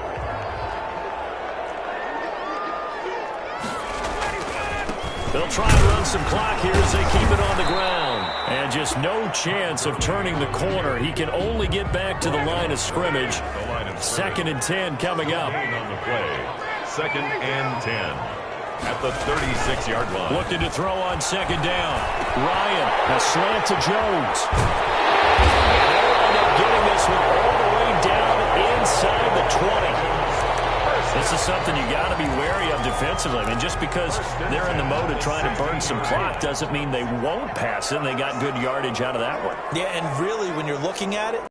They'll try and run some clock here as they keep it on the ground. And just no chance of turning the corner. He can only get back to the line of scrimmage. 2nd and 10 coming up. On the play. 2nd and 10 at the 36-yard line. Looking to throw on 2nd down. Ryan, a slant to Jones. And they'll end up getting this one all the way down inside the 20. This is something you got to be wary of defensively. I mean, just because they're in the mode of trying to burn some clock doesn't mean they won't pass it, and they got good yardage out of that one. Yeah, and really, when you're looking at it,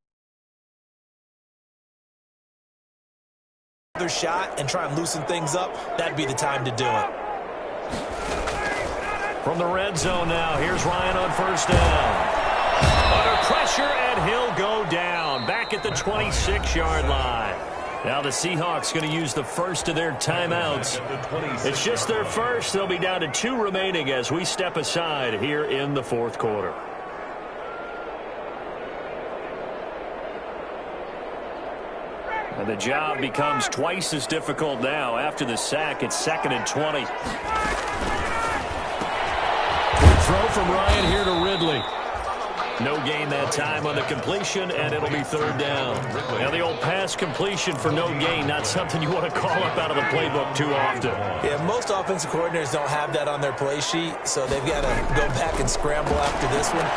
another shot and try and loosen things up, that'd be the time to do it. From the red zone now, here's Ryan on first down. Under pressure, and he'll go down. Back at the 26-yard line. Now the Seahawks going to use the first of their timeouts. It's just their first. They'll be down to 2 remaining as we step aside here in the fourth quarter. And the job becomes twice as difficult now. After the sack, it's 2nd and 20. Good throw from Ryan here to Ridley. No gain that time on the completion, and it'll be 3rd down. Now the old pass completion for no gain, not something you want to call up out of the playbook too often. Yeah, most offensive coordinators don't have that on their play sheet, so they've got to go back and scramble after this one.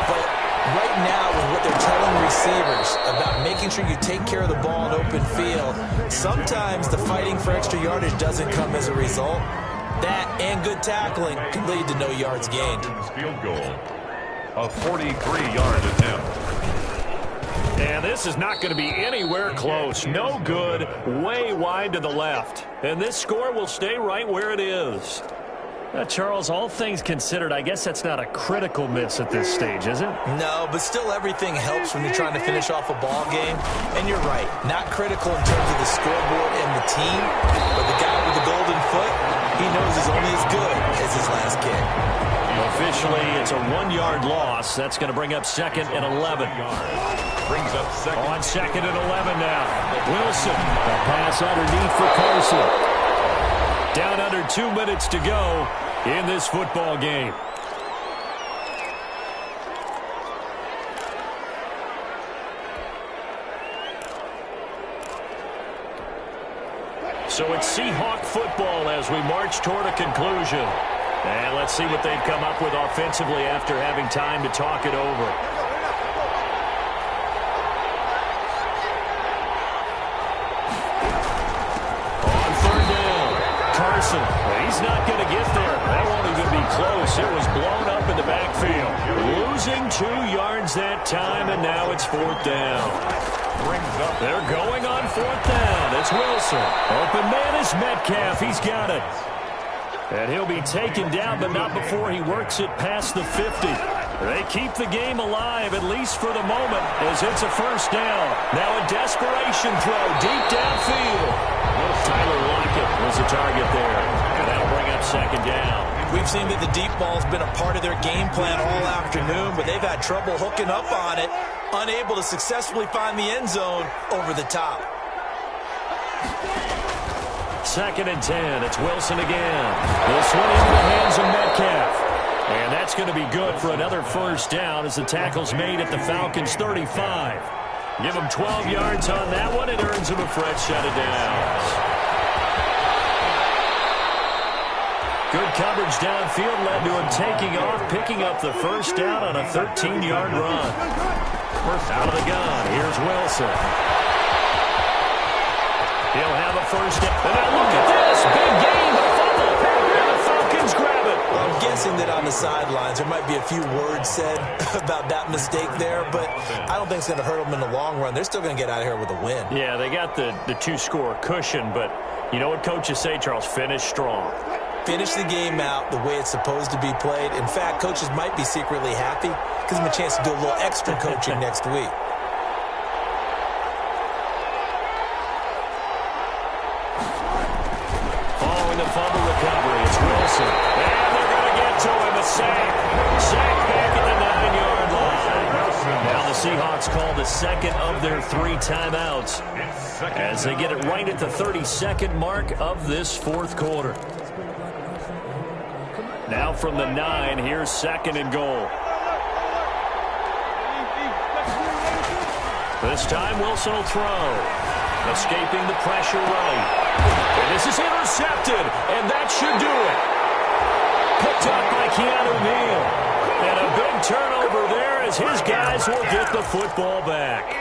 But Right now, with what they're telling receivers about making sure you take care of the ball in open field, sometimes the fighting for extra yardage doesn't come as a result. That and good tackling can lead to no yards gained. Field goal, a 43-yard attempt. And this is not going to be anywhere close. No good, way wide to the left. And this score will stay right where it is. Charles, all things considered, I guess that's not a critical miss at this stage, is it? No, but still everything helps when you're trying to finish off a ball game. And you're right, not critical in terms of the scoreboard and the team, but the guy with the golden foot, he knows he's only as good as his last kick. Officially, it's a 1-yard loss. That's going to bring up 2nd and 11. Brings up second. On 2nd and 11 now. Wilson. A pass underneath for Carson. Down under 2 minutes to go in this football game. So it's Seahawk football as we march toward a conclusion. And let's see what they've come up with offensively after having time to talk it over. On 3rd down, Carson. He's not going to get there. That won't even be close. It was blown up in the backfield. Losing 2 yards that time, and now it's 4th down. They're going on 4th down. It's Wilson. Open man is Metcalf. He's got it. And he'll be taken down, but not before he works it past the 50. They keep the game alive, at least for the moment, as it's a 1st down. Now a desperation throw deep downfield. Tyler Lockett was the target there. And that'll bring up 2nd down. We've seen that the deep ball's been a part of their game plan all afternoon, but they've had trouble hooking up on it, unable to successfully find the end zone over the top. 2nd and 10. It's Wilson again. This one into the hands of Metcalf. And that's going to be good for another 1st down as the tackle's made at the Falcons' 35. Give them 12 yards on that one. It earns them a fresh set of downs. Good coverage downfield led to him taking off, picking up the 1st down on a 13-yard run. Out of the gun, here's Wilson. He'll have a 1st down. And now look at this. Big gain. The fumble. And the Falcons grab it. Well, I'm guessing that on the sidelines there might be a few words said about that mistake there, but I don't think it's going to hurt them in the long run. They're still going to get out of here with a win. Yeah, they got the 2-score cushion, but you know what coaches say, Charles? Finish strong. Finish the game out the way it's supposed to be played. In fact, coaches might be secretly happy. Gives them a chance to do a little extra coaching next week. Following the fumble recovery, it's Wilson. And they're going to get to him. A sack. Sack back at the 9-yard line. Now the Seahawks call the 2nd of their 3 timeouts as they get it right at the 32nd mark of this 4th quarter. Now from the 9, here's 2nd and goal. This time Wilson will throw. Escaping the pressure right. And this is intercepted, and that should do it. Picked up by Keanu Neal. And a big turnover there as his guys will get the football back.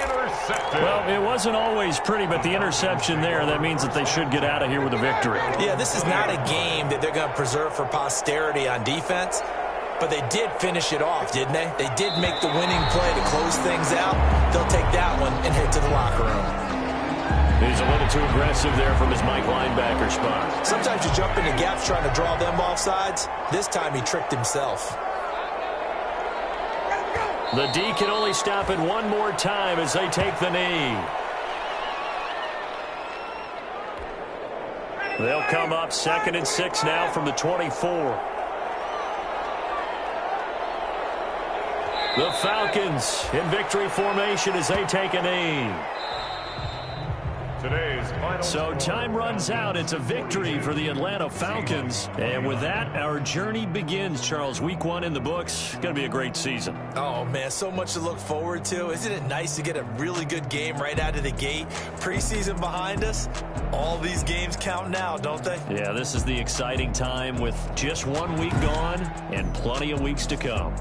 Well, it wasn't always pretty, but the interception there, that means that they should get out of here with a victory. Yeah, this is not a game that they're going to preserve for posterity on defense, but they did finish it off, didn't they? They did make the winning play to close things out. They'll take that one and head to the locker room. He's a little too aggressive there from his Mike linebacker spot. Sometimes you jump into gaps trying to draw them off sides. This time he tricked himself. The D can only stop it one more time as they take the knee. They'll come up 2nd and 6 now from the 24. The Falcons in victory formation as they take a knee. So time runs out. It's a victory for the Atlanta Falcons. And with that, our journey begins, Charles. Week 1 in the books. Going to be a great season. Oh, man, so much to look forward to. Isn't it nice to get a really good game right out of the gate? Preseason behind us. All these games count now, don't they? Yeah, this is the exciting time with just 1 week gone and plenty of weeks to come.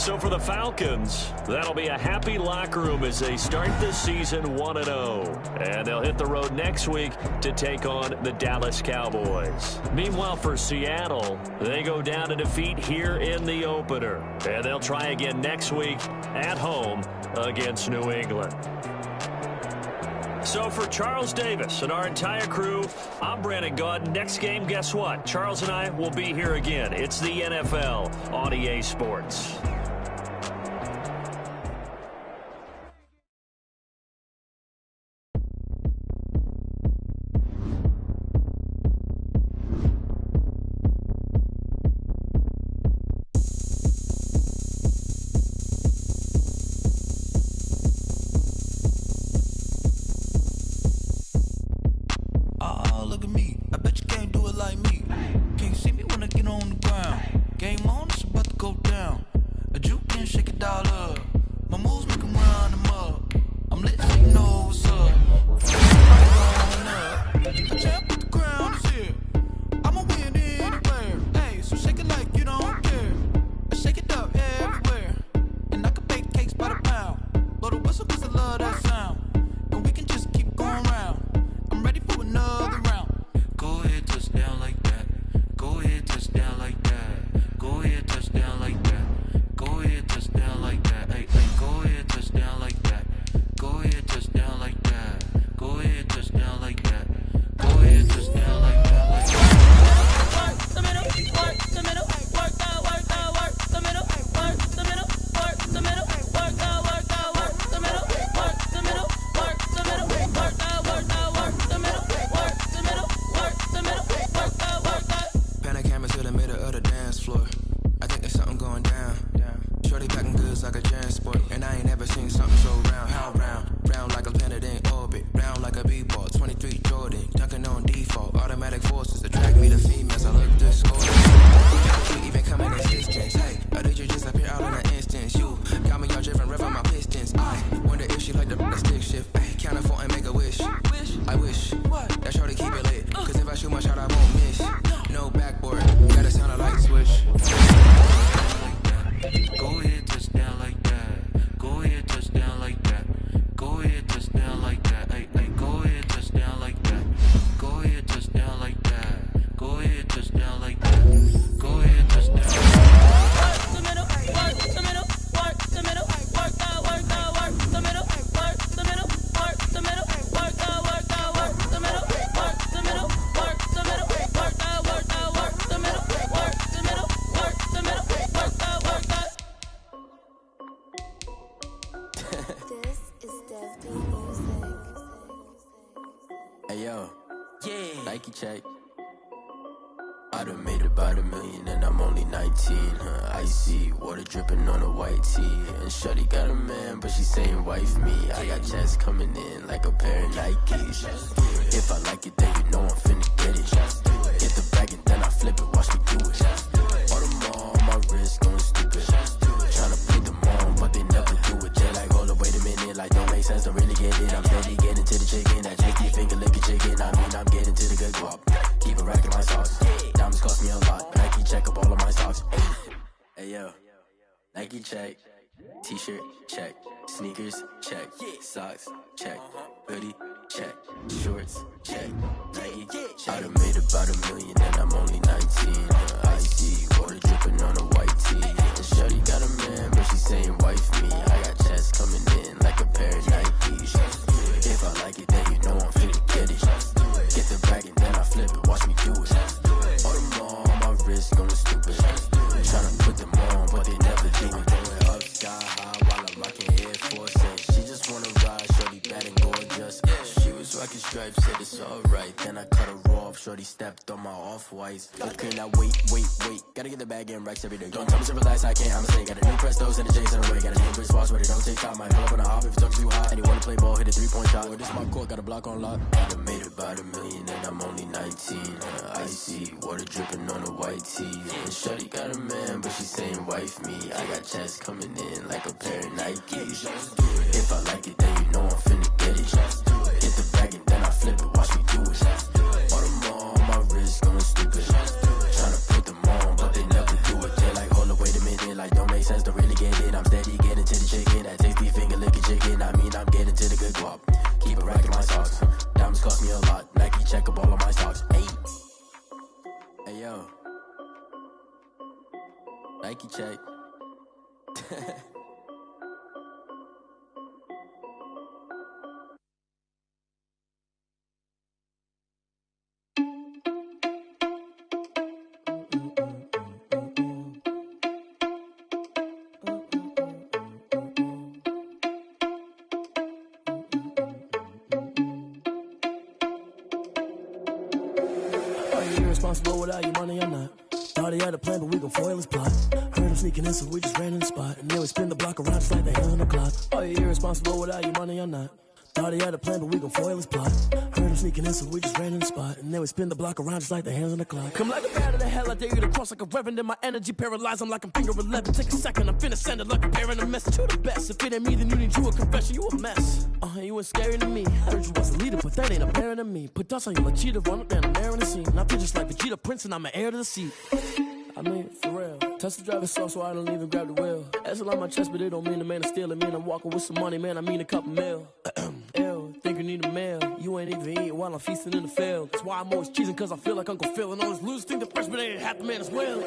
So for the Falcons, that'll be a happy locker room as they start this season 1-0. And they'll hit the road next week to take on the Dallas Cowboys. Meanwhile, for Seattle, they go down to defeat here in the opener. And they'll try again next week at home against New England. So for Charles Davis and our entire crew, I'm Brandon Gaudin. Next game, guess what? Charles and I will be here again. It's the NFL on EA Sports. Hey yo, yeah, Nike check. I done made about $1 million and I'm only 19. Icy water dripping on a white tee. And shorty got a man, but she saying wife me. I got checks coming in like a pair of Nikes. If I like it, then you know I'm finna get it. Get the bag and then I flip it, watch me do it. All them on my wrist going stupid. Tryna put them on, but they never do it. They like, hold up, wait a minute, like don't make sense, don't really get it. I'm steady getting to the chicken, that janky finger licking chicken. I mean, I'm getting to the good guap. Keep a rack in my sauce. Diamonds cost me a lot. Nike check up all of my socks. Hey yo, Nike check. T-shirt check. Sneakers check. Socks check. Hoodie check. Shorts check. Nike check. I done made about $1 million and I'm only 19. Icy water dripping on a white tee. And shorty got a man, but she saying wife me. I got checks coming in like a pair of Nikes. If I like it, then you know I'm finna get it. Get the bag and then I flip it, watch me do it. All them on my wrist going stupid. Tryna put them on, but they never do it. Going up sky high while I'm rocking Air Force. And she just wanna ride, shorty bad and gorgeous. She was rocking stripes, said it's alright. Then I cut her off, shorty stepped on my off-whites. Okay, now wait. Gotta get the bag in racks every day. Don't tell me to relax, I can't, I'm a snake. Got a new Prestos and a J's in the way. Got a new wrist watch where they don't take time. Might pull up on a hop if it's too hot. And you wanna play ball, hit a 3-point shot. Or this is my court, got a block on lock. I done made about $1 million and I'm only 19. Icy water dripping on a white tee. And shorty got a man, but she saying wife me. I got checks coming in like a pair of Nikes. If I like it, then you know I'm finna get it. Get the bag and then I flip it, watch me do it. All them on my wrist going stupid. Tryna put them on, but they never do it. They like, hold up, wait a minute, like don't make sense, don't really get it. Irresponsible without your money or not. Thought he had a plan, but we gon' foil his plot. Heard him sneaking in, so we just ran in the spot. And then we spin the block around just like the hands on the clock. Are you irresponsible without your money or not? Thought he had a plan, but we gon' foil his plot. Heard him sneaking in, so we just ran in the spot. And then we spin the block around just like the hands on the clock. Come like a bat of the hell, I dare you to cross like a reverend. In my energy paralyzed, I'm like I'm finger 11. Take a second, I'm finna send it like a bearing a message to the best. If it ain't me, then you need you a confession, you a mess. You ain't scary to me. I heard you was a leader, but that ain't apparent to me. Put dust on you like cheetah, run up down the air in the scene. And I feel just like Vegeta Prince, and I'm an heir to the seat. I mean, for real. Touch the driver's soft, so I don't even grab the wheel. That's on my chest, but it don't mean the man is stealing. Man, I'm walking with some money, man, I mean a couple mil. Ew, think you need a meal. You ain't even eating while I'm feasting in the field. That's why I'm always cheesing, cause I feel like Uncle Phil. And all those losers think the freshman ain't half the man as well.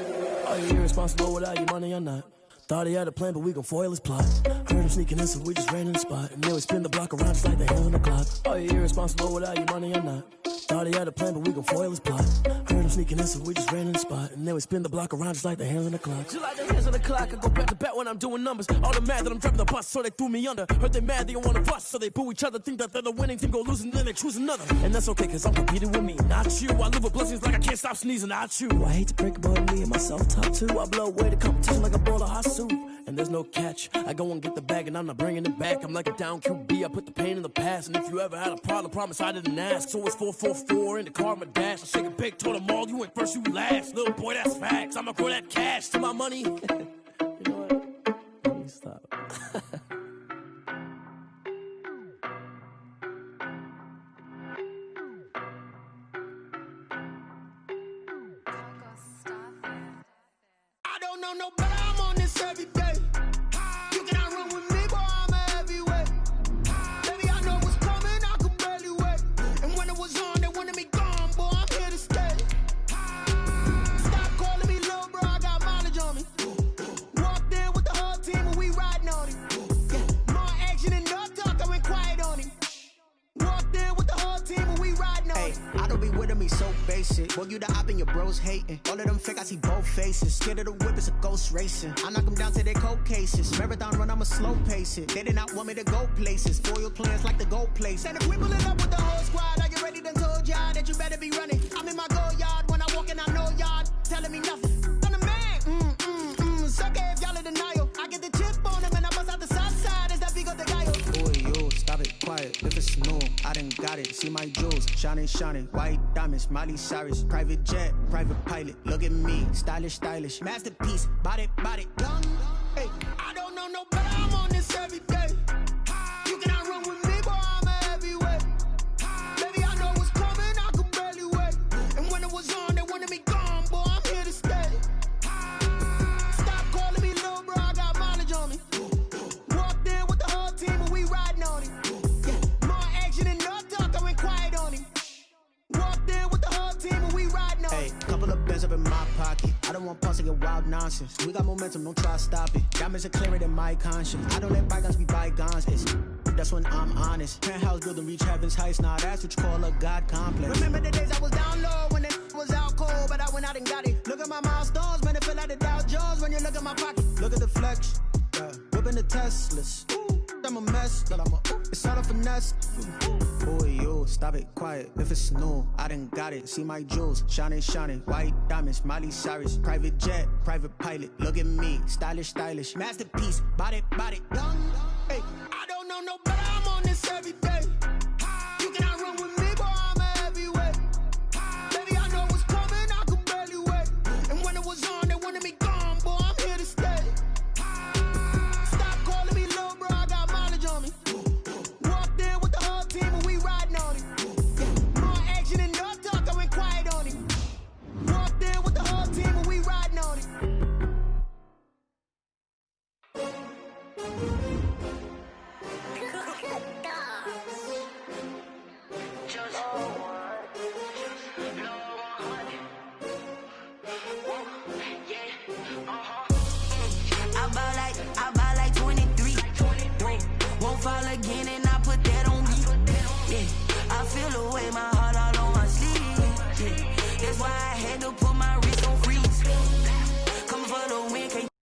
Are you irresponsible without your money or not? Thought he had a plan, but we gon' foil his plot. Heard him sneaking in, so we just ran in the spot. And then we spin the block around just like the hands on the clock. Are you irresponsible without your money or not? Thought he had a plan, but we gon' foil his plot. Heard him sneaking in, so we just ran in the spot. And then we spin the block around just like the hands on the clock. Just like the hands on the clock, I go back to back when I'm doing numbers. All the mad that I'm driving the bus, so they threw me under. Heard they mad, they don't wanna bust, so they boo each other. Think that they're the winning team, go losing, then they choose another. And that's okay, cause I'm competing with me, not you. I live with blessings like I can't stop sneezing, not you. I hate to break it, but me and myself top two. I blow away the competition like a bowl of hot soup. And there's no catch. I go and get the bag and I'm not bringing it back. I'm like a down QB, I put the pain in the past. And if you ever had a problem, promise I didn't ask. So it's 444 in the car, my dash. I shake a big, told them all, you went first, you last. Little boy, that's facts. I'ma grow that cash to my money. You know what? Let me stop. I don't know no better, I'm on this every day. You cannot run with me, boy, I'm a heavyweight. Baby, I know what's coming, I could barely wait. And when it was on, they wanted me gone, boy, I'm here to stay. Stop calling me little bro, I got mileage on me. Walked in with the whole team and we riding on him. Yeah, more action and no talk, I went quiet on him. Walked in with the whole team and we riding on him. I don't be with him, he's so basic. Boy, you the op and your bros hating. All of them fake, I see both faces. Scared of the whip, it's a ghost racing. I knock them down to their cold cases. Marathon run, I'ma slow pace it. They did not want me to go places. Foil plans like the gold place. And if we pulling up with the whole squad, I get ready to told y'all that you better be running. I'm in my go yard when I walk in, I know y'all telling me nothing. I'm the man, sucker if y'all in denial. I get the chip on them and I bust out the south side. Is that big of the guy? Boy, yo, stop it, quiet. If it's snow, I done got it. See my jewels, shining, shining. White diamonds, Miley Cyrus. Private jet, private pilot. Look at me, stylish, stylish. Masterpiece, body, young. Hey, I don't know no better, I'm on this every day. You cannot run with me, boy, I'm a heavyweight. Baby, I know what's coming, I could barely wait. And when it was on, they wanted me gone, boy, I'm here to stay. Stop calling me little bro, I got mileage on me. Walked in with the whole team and we riding on him. Yeah, more action and no talk, I went quiet on him. Walked in with the whole team and we riding on him. Hey, couple of bands up in my pocket. I don't want pulse to get wild nonsense. We got momentum, don't try to stop it. Diamonds are clearer than my conscience. I don't let bygones be bygones. That's when I'm honest. Penthouse building reach heaven's heights. Now that's what you call a God complex. Remember the days I was down low when it was out cold, but I went out and got it. Look at my milestones, man, it feel like the Dow Jones when you look at my pocket. Look at the flex, whipping the Teslas. I'm a mess, but it's all a finesse. Boy, yo, stop it, quiet. If it's snow, I done got it. See my jewels, shining, shining. White diamonds, Miley Cyrus. Private jet, private pilot. Look at me, stylish, stylish. Masterpiece, body, young. Hey, I don't know no better, I'm on this every day. You cannot run with me, boy, I'm a heavyweight. Baby, I know what's coming, I could barely wait. And when it was on, they wanted me gone, boy, I'm here to stay. Stop calling me little bro, I got mileage on me. Walked in with the whole team and we riding on him. Yeah, more action and no talk, I went quiet on him. Walked in with the whole team and we riding on him. fall again and I put that on me. Yeah, I feel the way my